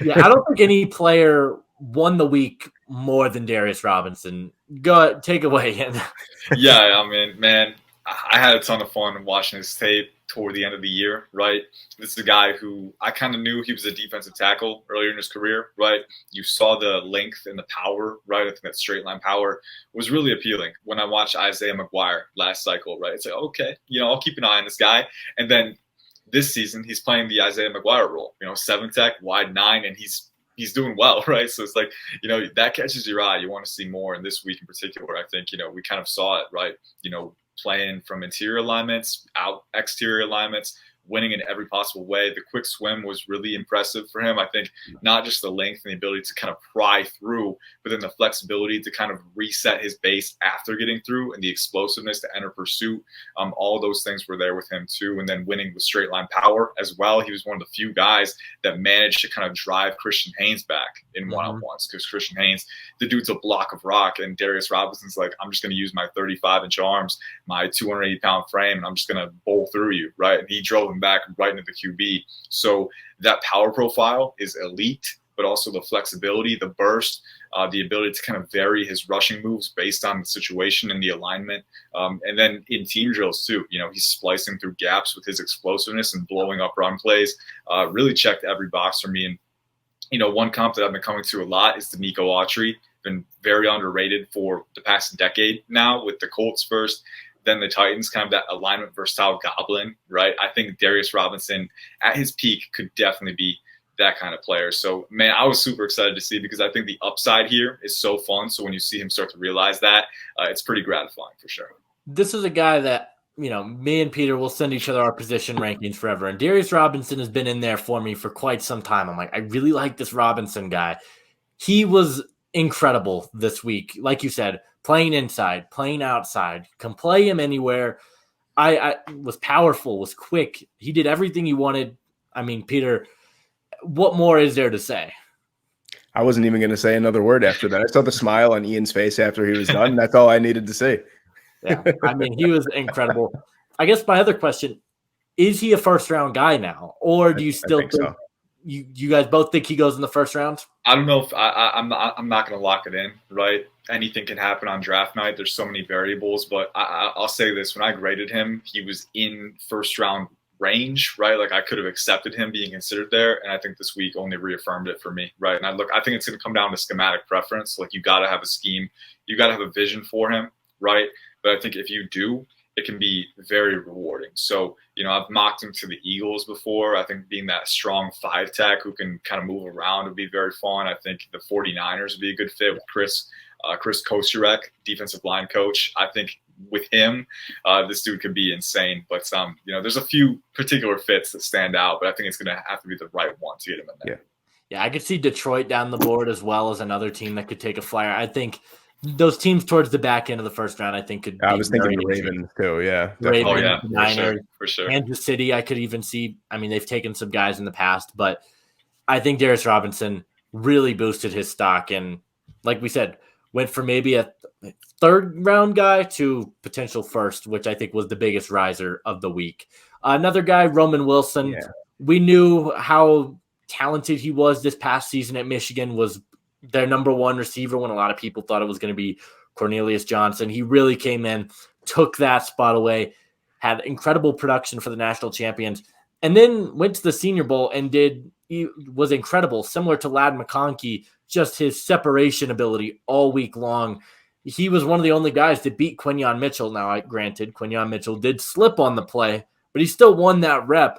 Yeah, I don't think any player won the week more than Darius Robinson. Go take away him. Yeah, I mean, man, I had a ton of fun watching his tape toward the end of the year, right? This is a guy who I kind of knew he was a defensive tackle earlier in his career, right? You saw the length and the power, right? I think that straight line power was really appealing. When I watched Isaiah McGuire last cycle, right? It's like, okay, I'll keep an eye on this guy. And then this season, he's playing the Isaiah McGuire role, 7 tech, wide 9, and he's he's doing well, right? So it's like, that catches your eye. You want to see more. And this week in particular, I think, we kind of saw it, right? Playing from interior alignments, out exterior alignments, winning in every possible way. The quick swim was really impressive for him. I think not just the length and the ability to kind of pry through, but then the flexibility to kind of reset his base after getting through, and the explosiveness to enter pursuit. All those things were there with him too. And then winning with straight line power as well. He was one of the few guys that managed to kind of drive Christian Haynes back in one-on-ones, because Christian Haynes, the dude's a block of rock, and Darius Robinson's like, I'm just going to use my 35-inch arms, my 280-pound frame, and I'm just going to bowl through you, right? And he drove him back right into the QB. So that power profile is elite, but also the flexibility, the burst, the ability to kind of vary his rushing moves based on the situation and the alignment. And then in team drills too, he's splicing through gaps with his explosiveness and blowing up run plays. Really checked every box for me. And, one comp that I've been coming to a lot is the Nico Autry. Been very underrated for the past decade now, with the Colts first, then the Titans, kind of that alignment versatile goblin, right? I think Darius Robinson at his peak could definitely be that kind of player. So, man, I was super excited to see, because I think the upside here is so fun. So when you see him start to realize that, it's pretty gratifying for sure. This is a guy that, me and Peter will send each other our position rankings forever. And Darius Robinson has been in there for me for quite some time. I'm like, I really like this Robinson guy. He was incredible this week. Like you said, playing inside, playing outside, can play him anywhere. I was powerful, was quick. He did everything he wanted. I mean, Peter, what more is there to say? I wasn't even going to say another word after that. I saw the smile on Ian's face after he was done. That's all I needed to say. Yeah, I mean, he was incredible. I guess my other question, is he a first-round guy now? Or do you still think so? You guys both think he goes in the first round? I don't know if I'm not going to lock it in, right? Anything can happen on draft night. There's so many variables, but I'll say this. When I graded him, he was in first-round range, right? Like, I could have accepted him being considered there, and I think this week only reaffirmed it for me, right? And I think it's going to come down to schematic preference. Like, you got to have a scheme. You got to have a vision for him, right? But I think if you do, it can be very rewarding. So, I've mocked him to the Eagles before. I think being that strong 5-tech who can kind of move around would be very fun. I think the 49ers would be a good fit with Chris Kocurek, defensive line coach. I think with him, this dude could be insane. But, there's a few particular fits that stand out, but I think it's going to have to be the right one to get him in there. Yeah, I could see Detroit down the board as well as another team that could take a flyer. I think those teams towards the back end of the first round, I think could. I was thinking the Ravens too. Yeah, Ravens, oh yeah, Niners, for sure. Kansas City, I could even see. I mean, they've taken some guys in the past, but I think Darius Robinson really boosted his stock, and like we said, went from maybe a third round guy to potential first, which I think was the biggest riser of the week. Another guy, Roman Wilson. Yeah. We knew how talented he was this past season at Michigan. Was their number one receiver when a lot of people thought it was going to be Cornelius Johnson. He really came in, took that spot away, had incredible production for the national champions, and then went to the Senior Bowl and was incredible, similar to Ladd McConkey, just his separation ability all week long. He was one of the only guys to beat Quintin Mitchell. Now, granted, Quintin Mitchell did slip on the play, but he still won that rep.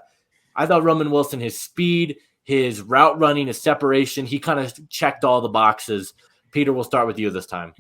I thought Roman Wilson, his speed, his route running, his separation, he kind of checked all the boxes. Peter, we'll start with you this time.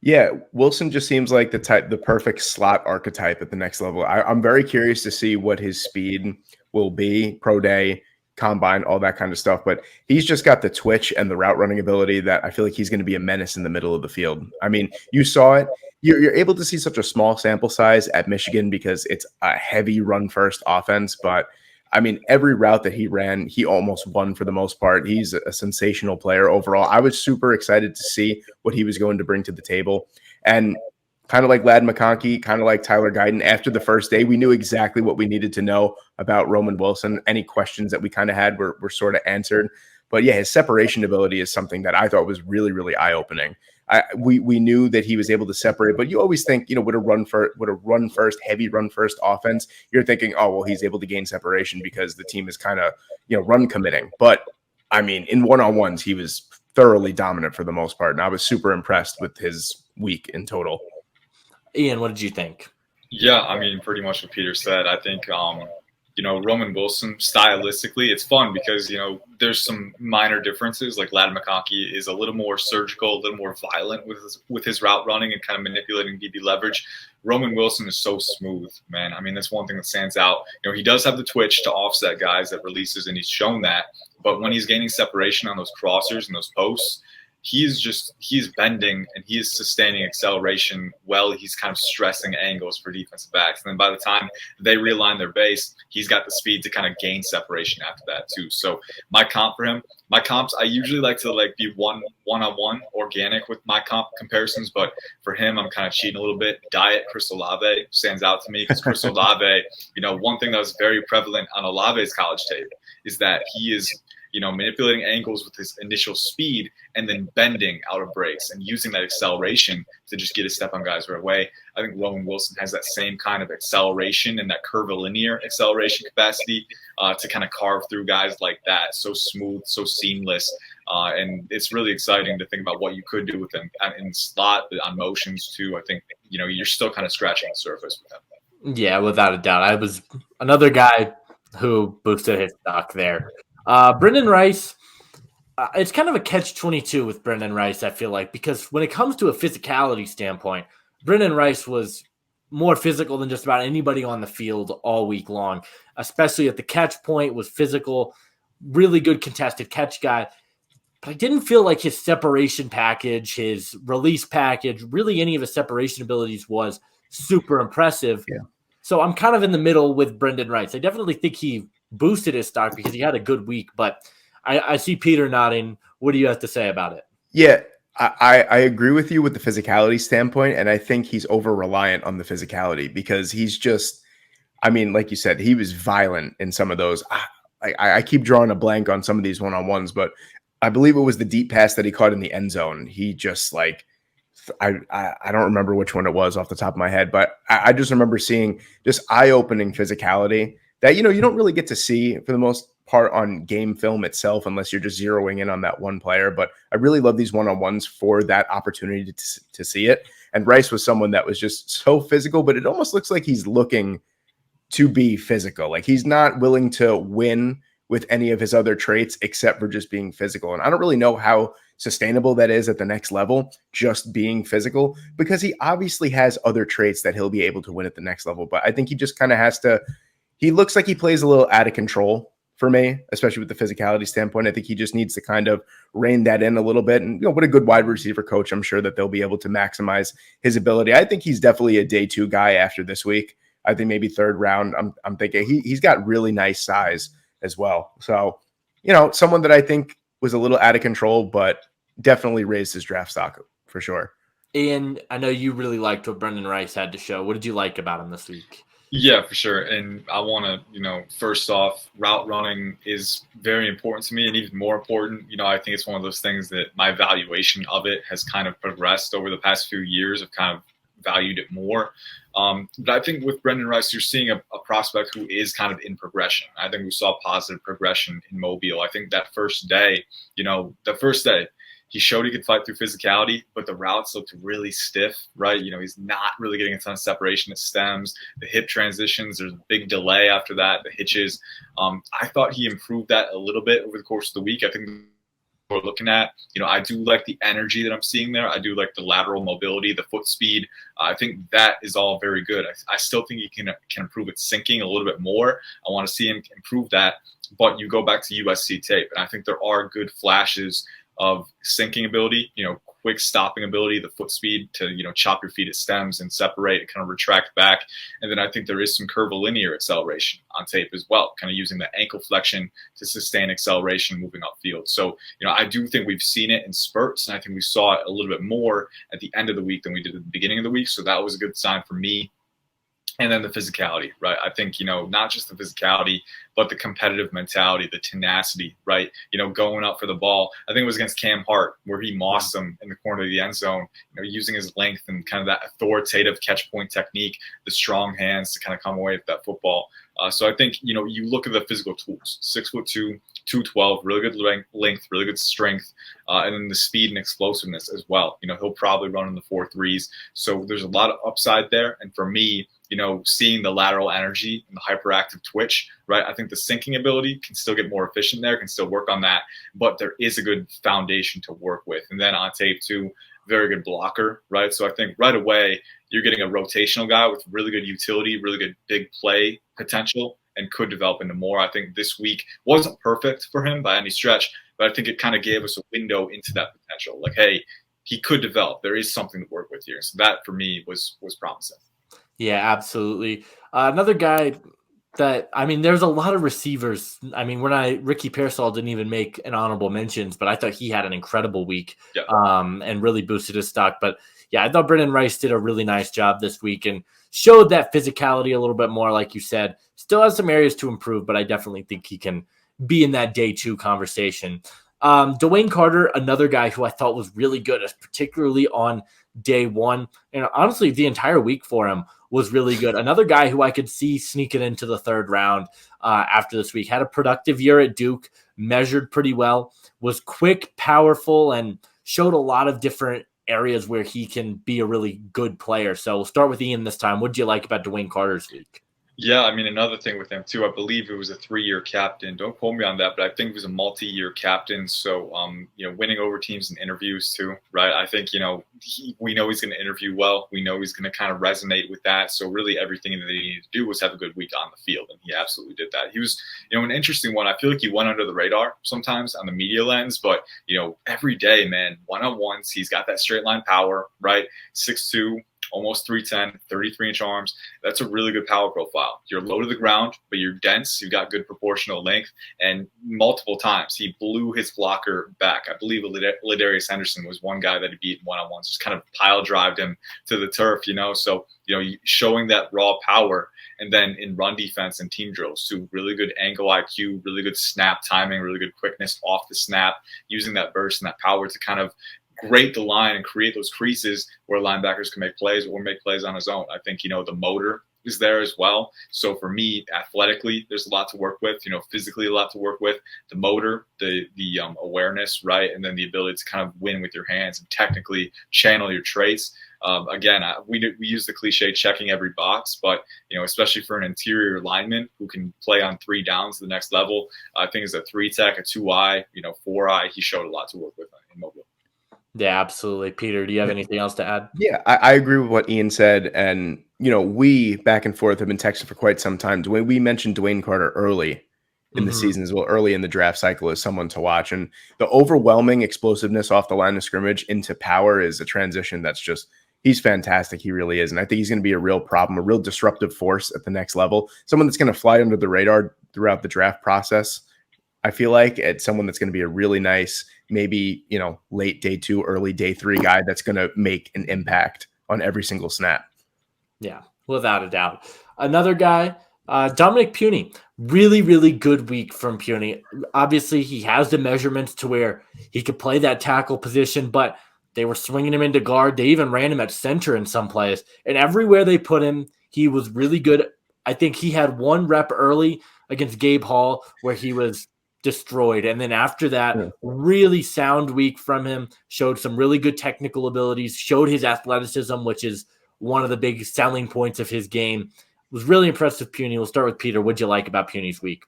Yeah, Wilson just seems like the perfect slot archetype at the next level. I'm very curious to see what his speed will be, pro day, combine, all that kind of stuff. But he's just got the twitch and the route running ability that I feel like he's going to be a menace in the middle of the field. I mean, you saw it. You're able to see such a small sample size at Michigan because it's a heavy run-first offense, but I mean, every route that he ran, he almost won for the most part. He's a sensational player overall. I was super excited to see what he was going to bring to the table. And kind of like Ladd McConkey, kind of like Tyler Guyton, after the first day, we knew exactly what we needed to know about Roman Wilson. Any questions that we kind of had were sort of answered. But yeah, his separation ability is something that I thought was really, really eye-opening. We knew that he was able to separate, but you always think, with a run first, heavy run first offense, you're thinking, oh, well, he's able to gain separation because the team is kind of, run committing. But I mean, in one-on-ones, he was thoroughly dominant for the most part. And I was super impressed with his week in total. Ian, what did you think? Yeah, I mean, pretty much what Peter said. I think Roman Wilson, stylistically, it's fun because, there's some minor differences. Like Ladd McConkey is a little more surgical, a little more violent with his route running and kind of manipulating DB leverage. Roman Wilson is so smooth, man. I mean, that's one thing that stands out. He does have the twitch to offset guys that releases, and he's shown that. But when he's gaining separation on those crossers and those posts, he's bending and he is sustaining acceleration while he's kind of stressing angles for defensive backs. And then by the time they realign their base, he's got the speed to kind of gain separation after that too. So my comps, I usually like to be one-on-one organic with my comp comparisons, but for him, I'm kind of cheating a little bit. Diet Chris Olave stands out to me because Chris Olave, one thing that was very prevalent on Olave's college tape is that he is manipulating angles with his initial speed and then bending out of breaks and using that acceleration to just get a step on guys right away. I think Roman Wilson has that same kind of acceleration and that curvilinear acceleration capacity to kind of carve through guys like that. So smooth, so seamless. And it's really exciting to think about what you could do with him in slot, on motions too. I think, you're still kind of scratching the surface with him. Yeah, without a doubt. I was another guy who boosted his stock there. Brendan Rice, it's kind of a catch-22 with Brendan Rice, I feel like, because when it comes to a physicality standpoint, Brendan Rice was more physical than just about anybody on the field all week long, especially at the catch point, was physical, really good contested catch guy. But I didn't feel like his separation package, his release package, really any of his separation abilities was super impressive. Yeah. So I'm kind of in the middle with Brendan Rice. I definitely think he boosted his stock because he had a good week, but I see Peter nodding. What do you have to say about it? Yeah, I agree with you with the physicality standpoint, and I think he's over-reliant on the physicality because he's just, like you said, he was violent in some of those. I keep drawing a blank on some of these one-on-ones, but I believe it was the deep pass that he caught in the end zone. He just I don't remember which one it was off the top of my head, but I just remember seeing just eye-opening physicality that, you don't really get to see for the most part on game film itself unless you're just zeroing in on that one player. But I really love these one-on-ones for that opportunity to see it. And Rice was someone that was just so physical, but it almost looks like he's looking to be physical. Like he's not willing to win with any of his other traits except for just being physical. And I don't really know how sustainable that is at the next level, just being physical, because he obviously has other traits that he'll be able to win at the next level. But I think he just kind of has to. He looks like he plays a little out of control for me, especially with the physicality standpoint. I think he just needs to kind of rein that in a little bit. And, what a good wide receiver coach. I'm sure that they'll be able to maximize his ability. I think he's definitely a day 2 guy after this week. I think maybe 3rd round. I'm thinking he's got really nice size as well. So, someone that I think was a little out of control, but definitely raised his draft stock for sure. And I know you really liked what Brendan Rice had to show. What did you like about him this week? Yeah, for sure. And I want to, first off, route running is very important to me, and even more important, I think it's one of those things that my valuation of it has kind of progressed over the past few years. I've kind of valued it more. But I think with Brendan Rice, you're seeing a prospect who is kind of in progression. I think we saw positive progression in Mobile. I think that first day, he showed he could fight through physicality, but the routes looked really stiff, right? He's not really getting a ton of separation at stems, the hip transitions. There's a big delay after that, the hitches. I thought he improved that a little bit over the course of the week. I think we're looking at, I do like the energy that I'm seeing there. I do like the lateral mobility, the foot speed. I think that is all very good. I still think he can improve its sinking a little bit more. I want to see him improve that. But you go back to USC tape, and I think there are good flashes of sinking ability, quick stopping ability, the foot speed to, chop your feet at stems and separate and kind of retract back. And then I think there is some curvilinear acceleration on tape as well, kind of using the ankle flexion to sustain acceleration moving upfield. So, I do think we've seen it in spurts, and I think we saw it a little bit more at the end of the week than we did at the beginning of the week. So that was a good sign for me. And then the physicality, right? I think, not just the physicality, but the competitive mentality, the tenacity, right? Going up for the ball. I think it was against Cam Hart where he mossed him in the corner of the end zone, using his length and kind of that authoritative catch point technique, the strong hands to kind of come away with that football. So I think, you look at the physical tools, 6'2", 212, really good length, really good strength, and then the speed and explosiveness as well. He'll probably run in the 4.3s. So there's a lot of upside there. And for me, seeing the lateral energy and the hyperactive twitch, right? I think the sinking ability can still get more efficient there, can still work on that, but there is a good foundation to work with. And then on tape too, very good blocker, right? So I think right away you're getting a rotational guy with really good utility, really good big play potential, and could develop into more. I think this week wasn't perfect for him by any stretch, but I think it kind of gave us a window into that potential. Like, hey, he could develop. There is something to work with here. So that for me was promising. Yeah, absolutely. Another guy that, there's a lot of receivers. Ricky Pearsall didn't even make an honorable mentions, but I thought he had an incredible week, and really boosted his stock. But yeah, I thought Brendan Rice did a really nice job this week and showed that physicality a little bit more, like you said. Still has some areas to improve, but I definitely think he can be in that day 2 conversation. Dwayne Carter, another guy who I thought was really good, particularly on day 1. And honestly, the entire week for him was really good. Another guy who I could see sneaking into the 3rd round after this week. Had a productive year at Duke, measured pretty well, was quick, powerful, and showed a lot of different areas where he can be a really good player. So we'll start with Ian this time. What did you like about Dwayne Carter's week? Yeah, another thing with him too, I believe it was a 3-year captain. Don't quote me on that, but I think it was a multi-year captain. So, winning over teams in interviews too, right? I think, we know he's going to interview well. We know he's going to kind of resonate with that. So really everything that he needed to do was have a good week on the field. And he absolutely did that. He was, an interesting one. I feel like he went under the radar sometimes on the media lens, but, every day, man, one-on-ones, he's got that straight line power, right? 6'2", almost 310, 33-inch arms. That's a really good power profile. You're low to the ground, but you're dense. You've got good proportional length. And multiple times he blew his blocker back. I believe Darius Henderson was one guy that he beat in one-on-ones, just kind of pile drived him to the turf, So, showing that raw power. And then in run defense and team drills too, really good angle IQ, really good snap timing, really good quickness off the snap, using that burst and that power to kind of grate the line and create those creases where linebackers can make plays or make plays on his own. I think, the motor is there as well. So for me, athletically, there's a lot to work with, physically a lot to work with. The motor, the awareness, right? And then the ability to kind of win with your hands and technically channel your traits. Again, we use the cliche checking every box, but, especially for an interior lineman who can play on 3 downs to the next level, I think as a 3-tech, a 2-eye, 4-eye, he showed a lot to work with in mobile. Yeah, absolutely. Peter, do you have anything else to add? Yeah, I agree with what Ian said. And, we back and forth have been texting for quite some time. We mentioned Dwayne Carter early in the season as well, early in the draft cycle, as someone to watch. And the overwhelming explosiveness off the line of scrimmage into power is a transition that's just, he's fantastic. He really is. And I think he's going to be a real problem, a real disruptive force at the next level. Someone that's going to fly under the radar throughout the draft process. I feel like it's someone that's going to be a really nice, maybe, late day 2, early day 3 guy that's going to make an impact on every single snap. Yeah, without a doubt. Another guy, Dominic Puny, really, really good week from Puny. Obviously, he has the measurements to where he could play that tackle position, but they were swinging him into guard. They even ran him at center in some plays. And everywhere they put him, he was really good. I think he had 1 rep early against Gabe Hall where he was destroyed. And then after that, really sound week from him, showed some really good technical abilities, showed his athleticism, which is one of the big selling points of his game. Was really impressed with Puny. We'll start with Peter. What'd you like about Puny's week?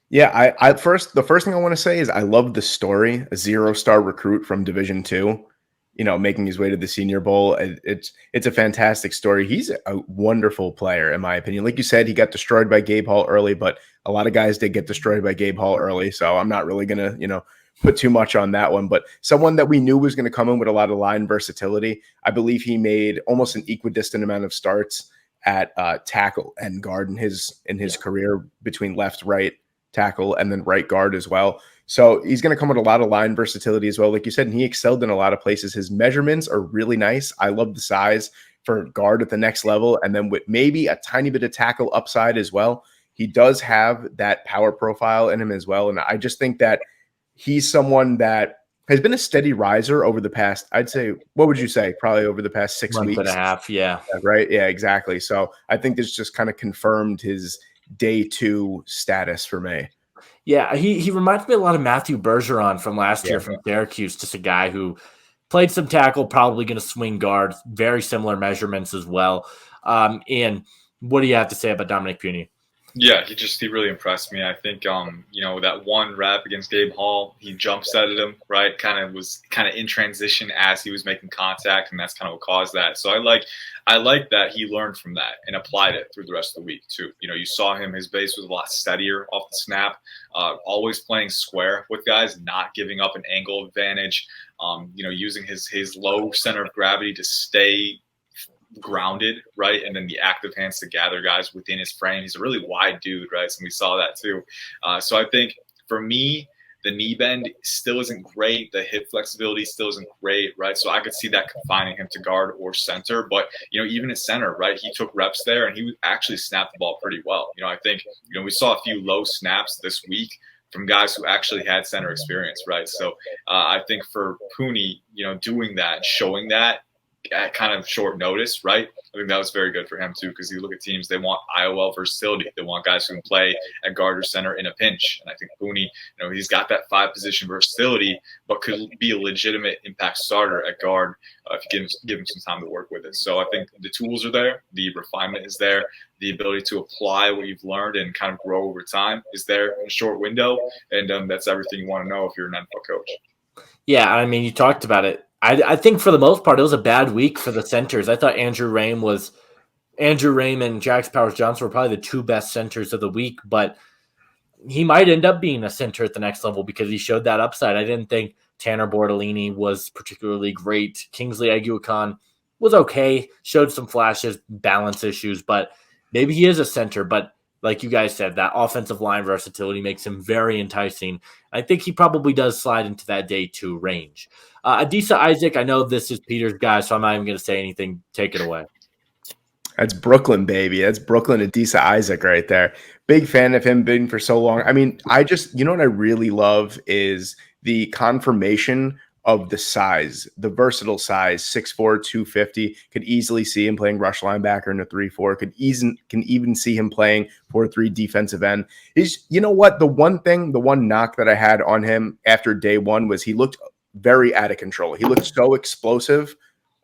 Yeah, the first thing I want to say is I love the story, a 0-star recruit from Division II, making his way to the Senior Bowl. It's a fantastic story. He's a wonderful player, in my opinion. Like you said, he got destroyed by Gabe Hall early, but a lot of guys did get destroyed by Gabe Hall early, so I'm not really going to, put too much on that one. But someone that we knew was going to come in with a lot of line versatility. I believe he made almost an equidistant amount of starts at tackle and guard in his career between left, right tackle, and then right guard as well. So he's going to come with a lot of line versatility as well. Like you said, and he excelled in a lot of places. His measurements are really nice. I love the size for guard at the next level. And then with maybe a tiny bit of tackle upside as well. He does have that power profile in him as well. And I just think that he's someone that has been a steady riser over the past, I'd say, what would you say? Probably over the past 6 weeks. Month and a half, yeah. Right? Yeah, exactly. So I think this just kind of confirmed his day 2 status for me. Yeah, he reminds me a lot of Matthew Bergeron from last year from Syracuse, just a guy who played some tackle, probably going to swing guard, very similar measurements as well. And What do you have to say about Dominic Puny? Yeah, he really impressed me. I think that one rep against Gabe Hall, he jump setted him, right? Was in transition as he was making contact, and that's kind of what caused that. So I like that he learned from that and applied it through the rest of the week too. You saw his base was a lot steadier off the snap, always playing square with guys, not giving up an angle advantage, using his low center of gravity to stay grounded, right? And then the active hands to gather guys within his frame. He's a really wide dude, right? So we saw that too. So I think for me, the knee bend still isn't great. The hip flexibility still isn't great, right? So I could see that confining him to guard or center. But, even at center, right, he took reps there and he actually snapped the ball pretty well. I think, we saw a few low snaps this week from guys who actually had center experience, right? So I think for Puny, doing that, showing that, at kind of short notice, right? I think that was very good for him too, because you look at teams, they want IOL versatility. They want guys who can play at guard or center in a pinch. And I think Puny, he's got that 5-position versatility, but could be a legitimate impact starter at guard if you give him some time to work with it. So I think the tools are there, the refinement is there, the ability to apply what you've learned and kind of grow over time is there in a short window, and that's everything you want to know if you're an NFL coach. Yeah, I mean, you talked about it. I think for the most part, it was a bad week for the centers. I thought Andrew Raym and Jax Powers-Johnson were probably the two best centers of the week, but he might end up being a center at the next level because he showed that upside. I didn't think Tanner Bortolini was particularly great. Kingsley Aguican was okay, showed some flashes, balance issues, but maybe he is a center. But like you guys said, that offensive line versatility makes him very enticing. I think he probably does slide into that day 2 range. Adisa Isaac, I know this is Peter's guy, so I'm not even going to say anything. Take it away. That's Brooklyn, baby. That's Brooklyn Adisa Isaac right there. Big fan of him, been for so long. I mean, what I really love is the confirmation of the size, the versatile size, 6'4", 250. Could easily see him playing rush linebacker in a 3-4. Can even see him playing 4-3 defensive end. He's, the one knock that I had on him after day 1 was he looked very out of control. He looked so explosive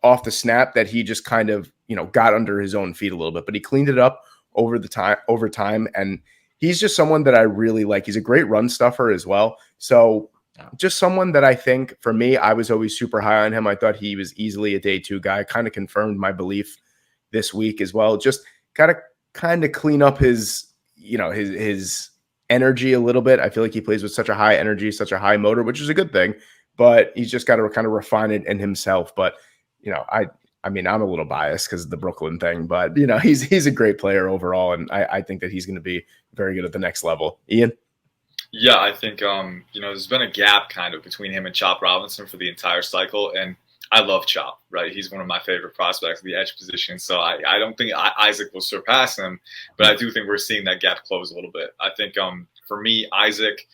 off the snap that he just kind of, got under his own feet a little bit, but he cleaned it up over time. And he's just someone that I really like. He's a great run stuffer as well. So just someone that I think, for me, I was always super high on him. I thought he was easily a day 2 guy. Kind of confirmed my belief this week as well. Just got to kind of clean up his energy a little bit. I feel like he plays with such a high energy, such a high motor, which is a good thing, but he's just got to kind of refine it in himself. But, I mean, I'm a little biased because of the Brooklyn thing, but, he's a great player overall, and I think that he's going to be very good at the next level. Ian? Yeah, I think, there's been a gap kind of between him and Chop Robinson for the entire cycle, and I love Chop, right? He's one of my favorite prospects at the edge position, so I don't think Isaac will surpass him, but I do think we're seeing that gap close a little bit. I think for me, Isaac,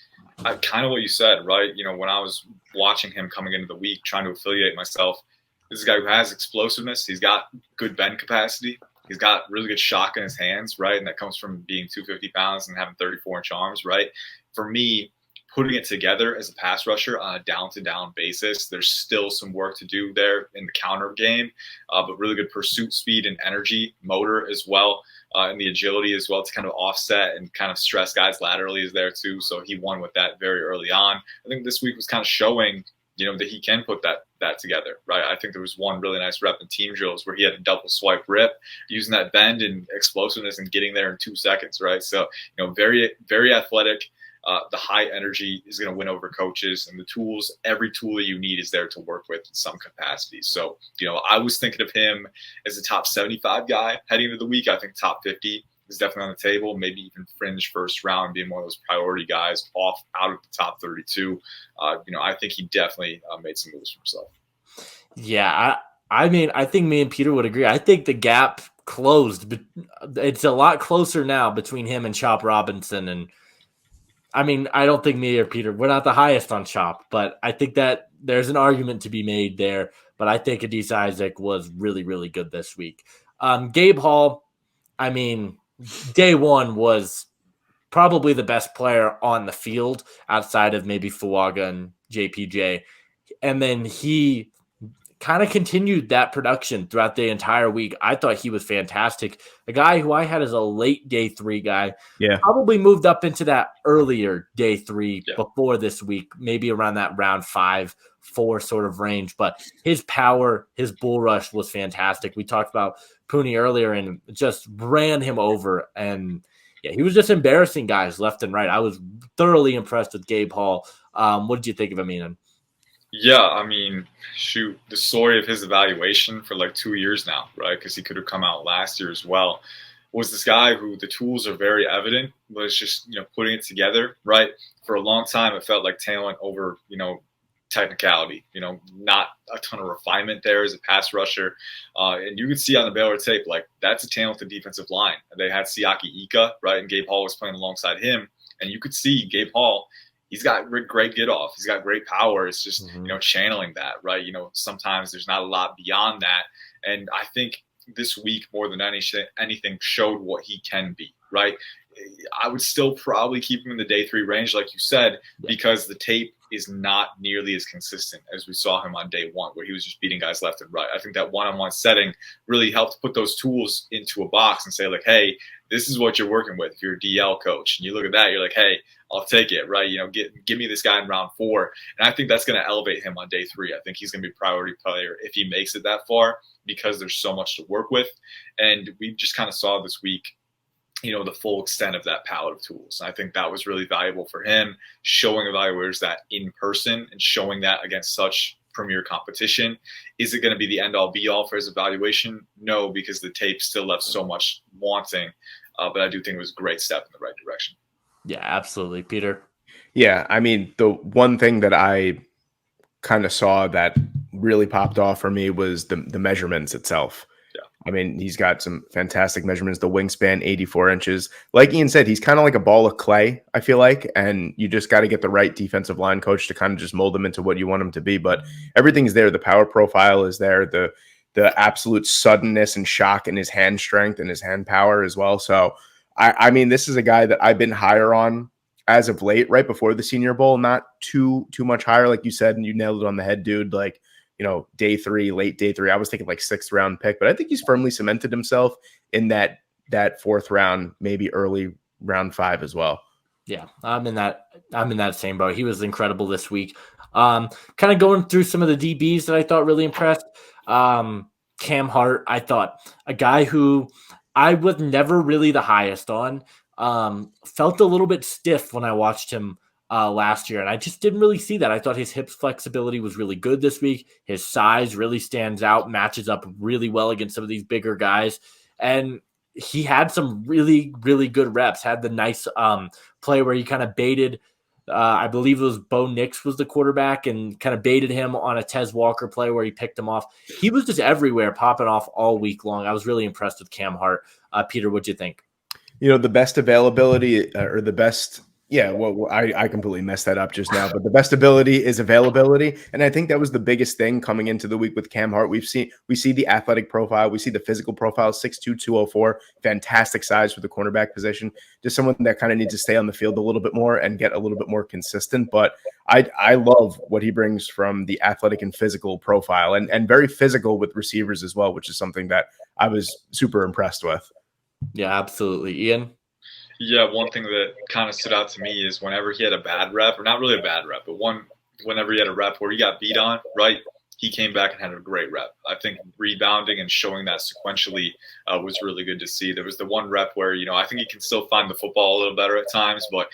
kind of what you said, right? When I was watching him coming into the week, trying to affiliate myself, this is a guy who has explosiveness. He's got good bend capacity. He's got really good shock in his hands, right? And that comes from being 250 pounds and having 34-inch arms, right? For me, putting it together as a pass rusher on a down-to-down basis, there's still some work to do there in the counter game, but really good pursuit speed and energy, motor as well, and the agility as well to kind of offset and kind of stress guys laterally is there too. So he won with that very early on. I think this week was kind of showing that he can put that together, right? I think there was one really nice rep in team drills where he had a double swipe rip, using that bend and explosiveness and getting there in 2 seconds, right? So, very, very athletic. The high energy is going to win over coaches, and the tools, every tool that you need is there to work with in some capacity. So, I was thinking of him as a top 75 guy heading into the week. I think top 50 is definitely on the table, maybe even fringe first round, being one of those priority guys out of the top 32. I think he definitely made some moves for himself. Yeah, I mean, I think me and Peter would agree. I think the gap closed, but it's a lot closer now between him and Chop Robinson. And I mean, I don't think me or Peter, we're not the highest on Chop, but I think that there's an argument to be made there. But I think Adisa Isaac was really, really good this week. Gabe Hall, I mean, day 1 was probably the best player on the field outside of maybe Fuaga and JPJ. And then he kind of continued that production throughout the entire week. I thought he was fantastic. A guy who I had as a late day 3 guy, probably moved up into that earlier day 3 before this week, maybe around that round 5, 4 sort of range. But his power, his bull rush was fantastic. We talked about Puny earlier and just ran him over. And yeah, he was just embarrassing guys left and right. I was thoroughly impressed with Gabe Hall. What did you think of him, Ian? Yeah, I mean, shoot, the story of his evaluation for like 2 years now, right? Because he could have come out last year as well, was this guy who the tools are very evident, but it's just, putting it together, right? For a long time, it felt like talent over, technicality, not a ton of refinement there as a pass rusher. And you could see on the Baylor tape, like, that's a talented defensive line. They had Siaki Ika, right? And Gabe Hall was playing alongside him. And you could see Gabe Hall, he's got great get off. He's got great power. It's just, channeling that, right? Sometimes there's not a lot beyond that. And I think this week, more than anything, showed what he can be, right? I would still probably keep him in the day 3 range, like you said, because the tape is not nearly as consistent as we saw him on day 1, where he was just beating guys left and right. I think that one-on-one setting really helped put those tools into a box and say, like, hey, this is what you're working with. If you're a DL coach and you look at that, you're like, hey, I'll take it, right? Give me this guy in round 4. And I think that's going to elevate him on day 3. I think he's going to be a priority player if he makes it that far, because there's so much to work with. And we just kind of saw this week, the full extent of that palette of tools. And I think that was really valuable for him, showing evaluators that in person and showing that against such premier competition. Is it going to be the end-all be-all for his evaluation? No, because the tape still left so much wanting. But I do think it was a great step in the right direction. Yeah, absolutely. Peter? Yeah, I mean, the one thing that I kind of saw that really popped off for me was the measurements itself. I mean, he's got some fantastic measurements. The wingspan, 84 inches. Like Ian said, he's kind of like a ball of clay, I feel like. And you just got to get the right defensive line coach to kind of just mold him into what you want him to be. But everything's there. The power profile is there. The absolute suddenness and shock in his hand strength and his hand power as well. So, I mean, this is a guy that I've been higher on as of late, right before the Senior Bowl. Not too much higher, like you said, and you nailed it on the head, dude. Like, day 3, late day 3. I was thinking like 6th round pick, but I think he's firmly cemented himself in that 4th round, maybe early round 5 as well. Yeah, I'm in that same boat. He was incredible this week. Kind of going through some of the DBs that I thought really impressed. Cam Hart, I thought a guy who I was never really the highest on. Felt a little bit stiff when I watched him last year, and I just didn't really see that. I thought his hip flexibility was really good this week. His size really stands out, matches up really well against some of these bigger guys, and he had some really, really good reps. Had the nice play where he kind of baited, I believe it was Bo Nix was the quarterback, and kind of baited him on a Tez Walker play where he picked him off. He was just everywhere, popping off all week long. I was really impressed with Cam Hart. Peter, what'd you think? The best availability or the best – yeah, well, I completely messed that up just now, but the best ability is availability, and I think that was the biggest thing coming into the week with Cam Hart. We see the athletic profile, we see the physical profile, 6'2", 204, fantastic size for the cornerback position. Just someone that kind of needs to stay on the field a little bit more and get a little bit more consistent. But I love what he brings from the athletic and physical profile, and very physical with receivers as well, which is something that I was super impressed with. Yeah, absolutely. Ian? Yeah, one thing that kind of stood out to me is whenever he had a bad rep, or not really a bad rep, but whenever he had a rep where he got beat on, right, he came back and had a great rep. I think rebounding and showing that sequentially was really good to see. There was the one rep where, I think he can still find the football a little better at times, but,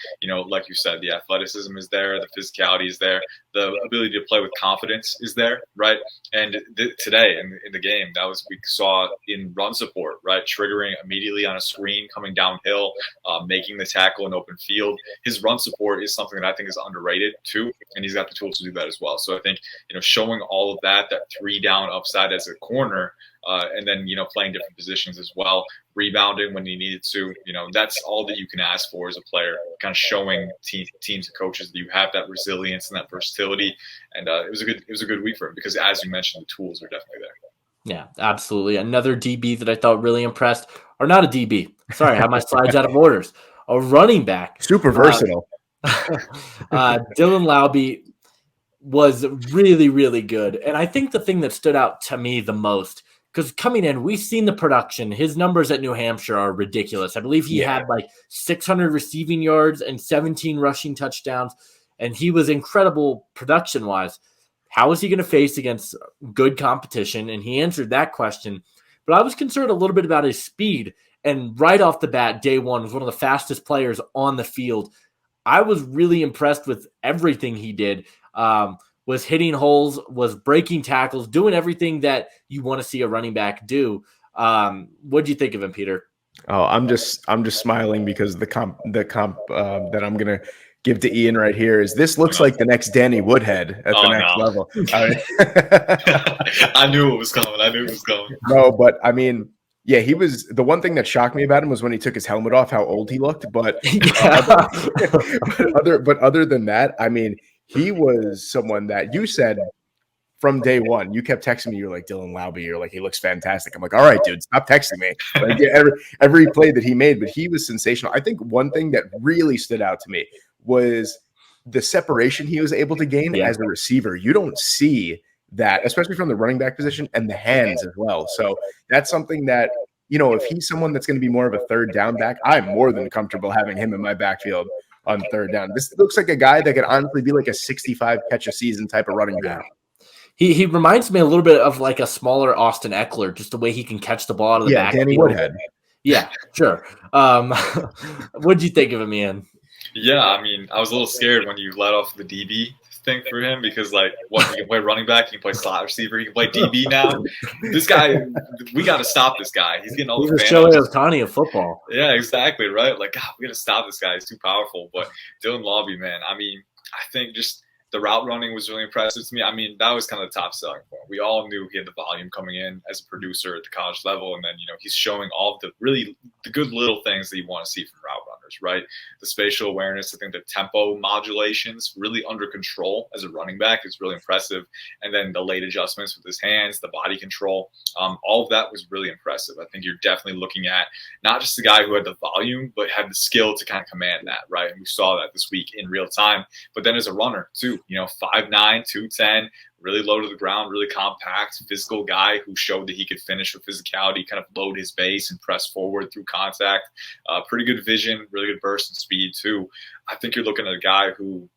like you said, the athleticism is there, the physicality is there, the ability to play with confidence is there, right? And today in the game, we saw in run support, right? Triggering immediately on a screen, coming downhill, making the tackle in open field. His run support is something that I think is underrated too, and he's got the tools to do that as well. So I think, showing all of that 3 down upside as a corner, and then, playing different positions as well, rebounding when he needed to, that's all that you can ask for as a player, kind of showing teams and coaches that you have that resilience and that versatility. And it was a good week for him because, as you mentioned, the tools are definitely there. Yeah, absolutely. Another DB that I thought really impressed, or not a DB. Sorry, I have my slides out of orders. A running back. Super versatile. Dylan Laube. was really, really good. And I think the thing that stood out to me the most, because coming in, we've seen the production. His numbers at New Hampshire are ridiculous. I believe he had like 600 receiving yards and 17 rushing touchdowns, and he was incredible production-wise. How is he going to face against good competition? And he answered that question. But I was concerned a little bit about his speed. And right off the bat, day one, was one of the fastest players on the field. I was really impressed with everything he did. Was hitting holes, was breaking tackles, doing everything that you want to see a running back do. What do you think of him, Peter? Oh, I'm just smiling because the comp that I'm gonna give to Ian right here is this looks like the next Danny Woodhead at the next level. I knew it was coming. No, but I mean, yeah, he was the one thing that shocked me about him was when he took his helmet off, how old he looked. But other than that, I mean, he was someone that you said from day one. You kept texting me. You're like, Dylan Laube. You're like, he looks fantastic. I'm like, all right, dude, stop texting me. Like, every play that he made, but he was sensational. I think one thing that really stood out to me was the separation he was able to gain as a receiver. You don't see that, especially from the running back position and the hands as well. So that's something that, you know, if he's someone that's going to be more of a third down back, I'm more than comfortable having him in my backfield on third down. This looks like a guy that could honestly be like a 65 catch a season type of running back. He reminds me a little bit of like a smaller Austin Eckler, just the way he can catch the ball out of the back. Danny Woodhead. Yeah, sure. What'd you think of him, Ian? Yeah, I mean, I was a little scared when you let off the DB thing for him because, like, what, he can play running back, he can play slot receiver, he can play DB now. This guy, we got to stop this guy. He's getting all the Shohei Ohtani of football. Yeah, exactly, right? Like, God, we got to stop this guy. He's too powerful. But Dylan Laube, man, I mean, I think just the route running was really impressive to me. I mean, that was kind of the top selling point. We all knew he had the volume coming in as a producer at the college level. And then, you know, he's showing all of the good little things that you want to see from route runners, right? The spatial awareness, I think the tempo modulations really under control as a running back is really impressive. And then the late adjustments with his hands, the body control, all of that was really impressive. I think you're definitely looking at not just the guy who had the volume, but had the skill to kind of command that, right? And we saw that this week in real time. But then as a runner too, you know, 5'9", 210, really low to the ground, really compact, physical guy who showed that he could finish with physicality, kind of load his base and press forward through contact. Pretty good vision, really good burst and speed too. I think you're looking at a guy who,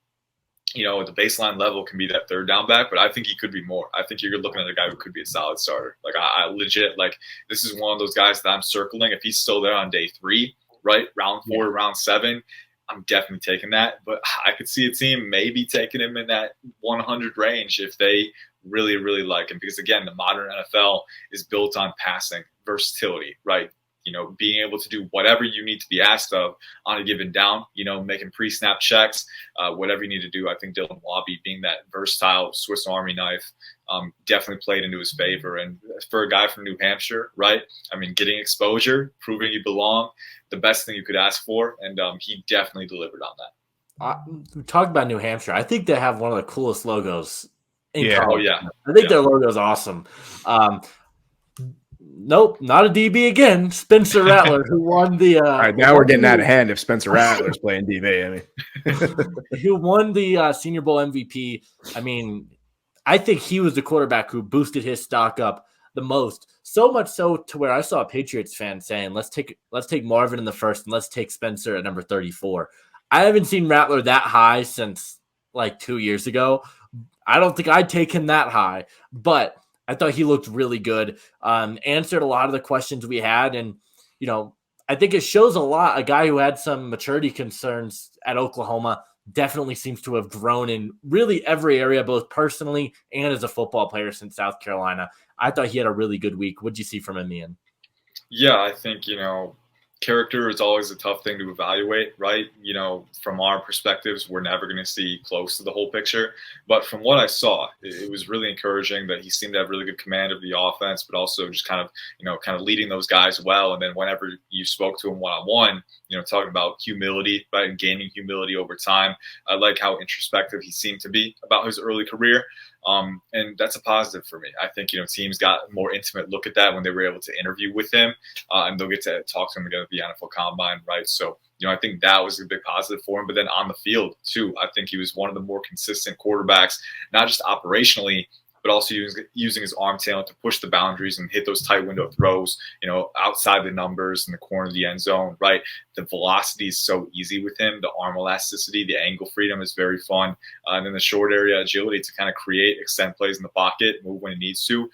you know, at the baseline level can be that third down back, but I think he could be more. I think you're looking at a guy who could be a solid starter. Like I legit, like this is one of those guys that I'm circling. If he's still there on day 3, right, round 4, round 7, I'm definitely taking that, but I could see a team maybe taking him in that 100 range if they really, really like him. Because again, the modern NFL is built on passing versatility, right? You know, being able to do whatever you need to be asked of on a given down, you know, making pre-snap checks, whatever you need to do. I think Dylan Laube being that versatile Swiss Army knife definitely played into his favor. And for a guy from New Hampshire, right? I mean, getting exposure, proving you belong, the best thing you could ask for. And he definitely delivered on that. We talked about New Hampshire. I think they have one of the coolest logos in college. Oh, yeah. I think their logo is awesome. Nope, not a DB again. Spencer Rattler, who won the. All right, now we're getting out of hand if Spencer Rattler's playing DB. I mean, who won the Senior Bowl MVP? I mean, I think he was the quarterback who boosted his stock up the most. So much so to where I saw a Patriots fan saying, "Let's take Marvin in the first, and let's take Spencer at number 34." I haven't seen Rattler that high since like 2 years ago. I don't think I'd take him that high, but I thought he looked really good, answered a lot of the questions we had. And, you know, I think it shows a lot. A guy who had some maturity concerns at Oklahoma definitely seems to have grown in really every area, both personally and as a football player since South Carolina. I thought he had a really good week. What'd you see from him, Ian? Yeah, I think, you know, character is always a tough thing to evaluate, right? You know, from our perspectives, we're never going to see close to the whole picture. But from what I saw, it was really encouraging that he seemed to have really good command of the offense, but also just kind of leading those guys well. And then whenever you spoke to him one-on-one, you know, talking about humility, right, and gaining humility over time. I like how introspective he seemed to be about his early career. And that's a positive for me. I think, you know, teams got a more intimate look at that when they were able to interview with him, and they'll get to talk to him again at the NFL Combine, right? So, I think that was a big positive for him. But then on the field too, I think he was one of the more consistent quarterbacks, not just operationally, but also using his arm talent to push the boundaries and hit those tight window throws, outside the numbers in the corner of the end zone, right? The velocity is so easy with him. The arm elasticity, the angle freedom is very fun. And then the short area agility to kind of extend plays in the pocket, move when he needs to.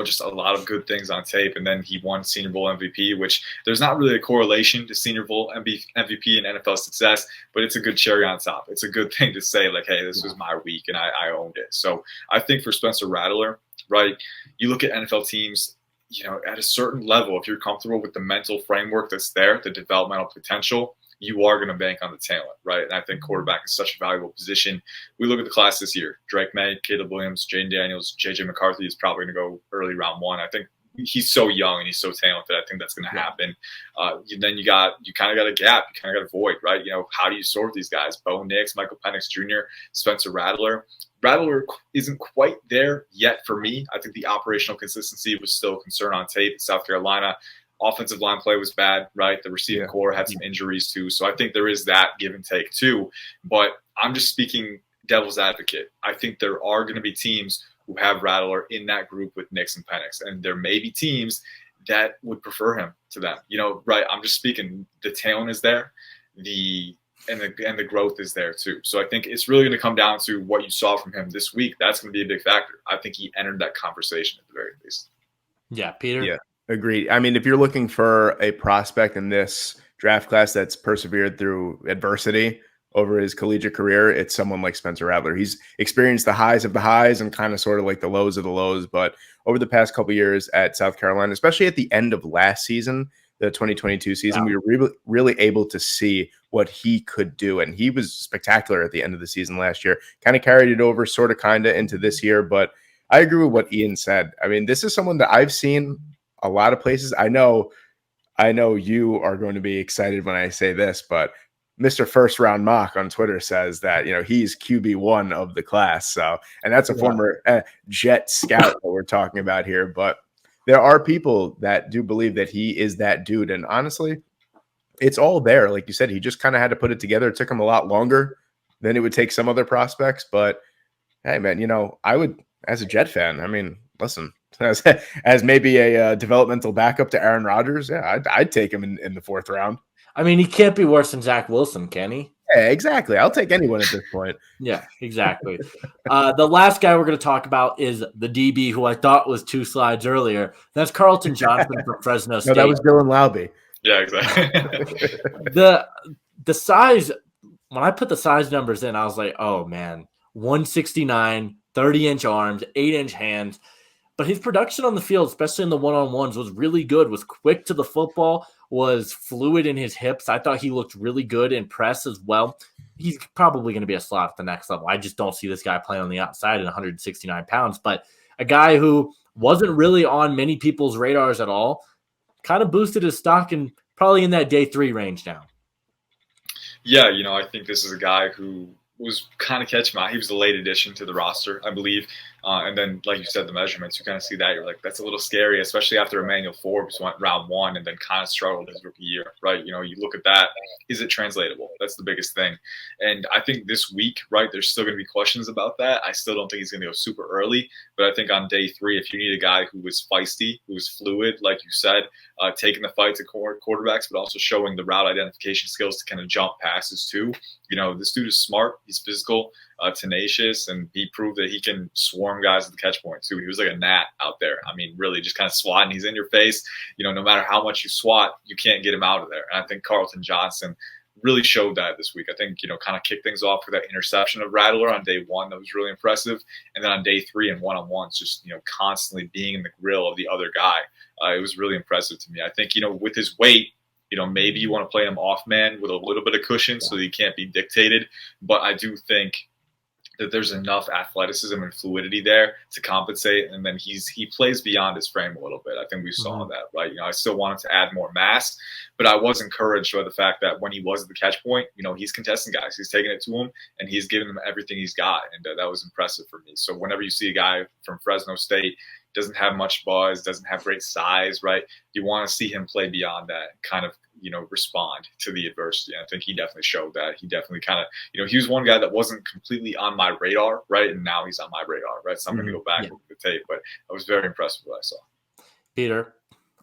Just a lot of good things on tape. And then he won Senior Bowl MVP, which there's not really a correlation to Senior Bowl MVP and NFL success, but it's a good cherry on top. It's a good thing to say, like, hey, this was my week and I owned it. So I think for Spencer Rattler, right, you look at NFL teams, at a certain level, if you're comfortable with the mental framework that's there, the developmental potential, you are going to bank on the talent, right? And I think quarterback is such a valuable position. We look at the class this year: Drake May, Caleb Williams, Jaden Daniels, JJ McCarthy is probably going to go early round one. I think he's so young and he's so talented. I think that's going to happen. Then you kind of got a gap. You kind of got a void, right? How do you sort these guys? Bo Nix, Michael Penix Jr., Spencer Rattler. Rattler isn't quite there yet for me. I think the operational consistency was still a concern on tape in South Carolina. Offensive line play was bad, right? The receiving core had some injuries too. So I think there is that give and take too. But I'm just speaking devil's advocate. I think there are going to be teams who have Rattler in that group with Nix and Penix. And there may be teams that would prefer him to them. Right? I'm just speaking, the talent is there. And the growth is there too. So I think it's really going to come down to what you saw from him this week. That's going to be a big factor. I think he entered that conversation at the very least. Yeah, Peter? Yeah, agreed. I mean, if you're looking for a prospect in this draft class that's persevered through adversity over his collegiate career, it's someone like Spencer Rattler. He's experienced the highs of the highs and kind of sort of like the lows of the lows. But over the past couple of years at South Carolina, especially at the end of last season, the 2022 season, we were really able to see what he could do. And he was spectacular at the end of the season last year, kind of carried it over sort of kind of into this year. But I agree with what Ian said. I mean, this is someone that I've seen a lot of places. I know you are going to be excited when I say this, but Mr. First Round Mock on Twitter says that, he's QB1 of the class. So, and that's a former Jet scout that we're talking about here, but there are people that do believe that he is that dude. And honestly, it's all there. Like you said, he just kind of had to put it together. It took him a lot longer than it would take some other prospects. But hey, man, I would, as a Jet fan, I mean, listen, as maybe a developmental backup to Aaron Rodgers, I'd take him in the fourth round. I mean, he can't be worse than Zach Wilson, can he? Yeah, exactly. I'll take anyone at this point. Yeah, exactly. The last guy we're going to talk about is the DB, who I thought was 2 slides earlier. That's Carlton Johnson from Fresno State. No, that was Dylan Laube. Yeah, exactly. The size, when I put the size numbers in, I was like, oh, man, 169, 30-inch arms, 8-inch hands. But his production on the field, especially in the one-on-ones, was really good, was quick to the football, was fluid in his hips. I thought he looked really good in press as well. He's probably going to be a slot at the next level. I just don't see this guy playing on the outside at 169 pounds. But a guy who wasn't really on many people's radars at all, kind of boosted his stock and probably in that day 3 range now. Yeah, I think this is a guy who was kind of catching my eye. He was a late addition to the roster, I believe. And then, like you said, the measurements, you kind of see that. You're like, that's a little scary, especially after Emmanuel Forbes went round 1 and then kind of struggled his rookie year, right? You look at that. Is it translatable? That's the biggest thing. And I think this week, right, there's still going to be questions about that. I still don't think he's going to go super early. But I think on day 3, if you need a guy who was feisty, who was fluid, like you said, taking the fight to quarterbacks, but also showing the route identification skills to kind of jump passes too. This dude is smart. He's physical, tenacious, and he proved that he can swarm guys at the catch point too. He was like a gnat out there. I mean, really just kind of swatting. He's in your face. No matter how much you swat, you can't get him out of there. And I think Carlton Johnson really showed that this week. I think, kind of kicked things off with that interception of Rattler on day 1. That was really impressive. And then on day 3 and one-on-ones, just, constantly being in the grill of the other guy. It was really impressive to me. I think, with his weight, maybe you want to play him off man with a little bit of cushion so that he can't be dictated. But I do think that there's enough athleticism and fluidity there to compensate. And then he plays beyond his frame a little bit. I think we saw that, right? I still wanted to add more mass, but I was encouraged by the fact that when he was at the catch point, he's contesting guys. He's taking it to him and he's giving them everything he's got. And that was impressive for me. So whenever you see a guy from Fresno State doesn't have much buzz, doesn't have great size, right? You want to see him play beyond that, kind of, respond to the adversity. And I think he definitely showed that. He definitely kind of, he was one guy that wasn't completely on my radar, right? And now he's on my radar, right? So I'm going to go back and look at the tape, but I was very impressed with what I saw. Peter?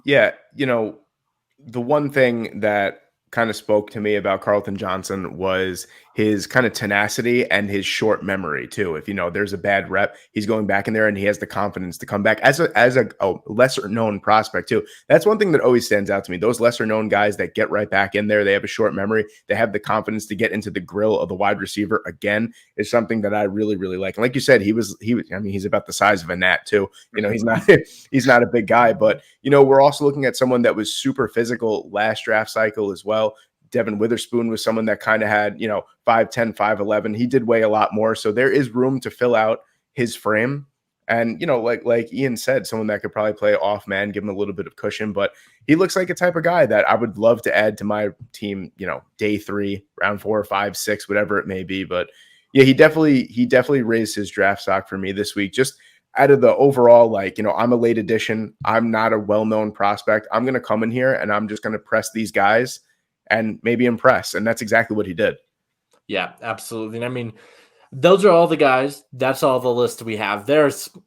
Yeah, the one thing that kind of spoke to me about Carlton Johnson was his kind of tenacity and his short memory too. If there's a bad rep, he's going back in there and he has the confidence to come back as a lesser known prospect too. That's one thing that always stands out to me. Those lesser known guys that get right back in there, they have a short memory, they have the confidence to get into the grill of the wide receiver again, is something that I really, really like. And like you said, he's about the size of a gnat too. He's not a big guy, but we're also looking at someone that was super physical last draft cycle as well. Devin Witherspoon was someone that kind of had, 5'10", 5'11". He did weigh a lot more. So there is room to fill out his frame. And, like Ian said, someone that could probably play off man, give him a little bit of cushion. But he looks like a type of guy that I would love to add to my team, day 3, round 4, 5, 6, whatever it may be. But yeah, he definitely raised his draft stock for me this week. Just out of the overall, I'm a late addition. I'm not a well-known prospect. I'm going to come in here and I'm just going to press these guys and maybe impress. And that's exactly what he did. Yeah, absolutely. And I mean, those are all the guys. That's all the list we have.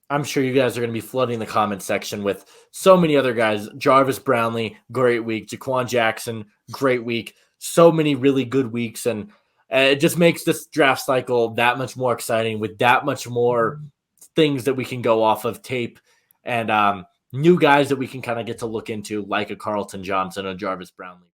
I'm sure you guys are going to be flooding the comment section with so many other guys. Jarvis Brownlee, great week. Jaquan Jackson, great week. So many really good weeks. And it just makes this draft cycle that much more exciting with that much more things that we can go off of tape and new guys that we can kind of get to look into, like a Carlton Johnson, a Jarvis Brownlee.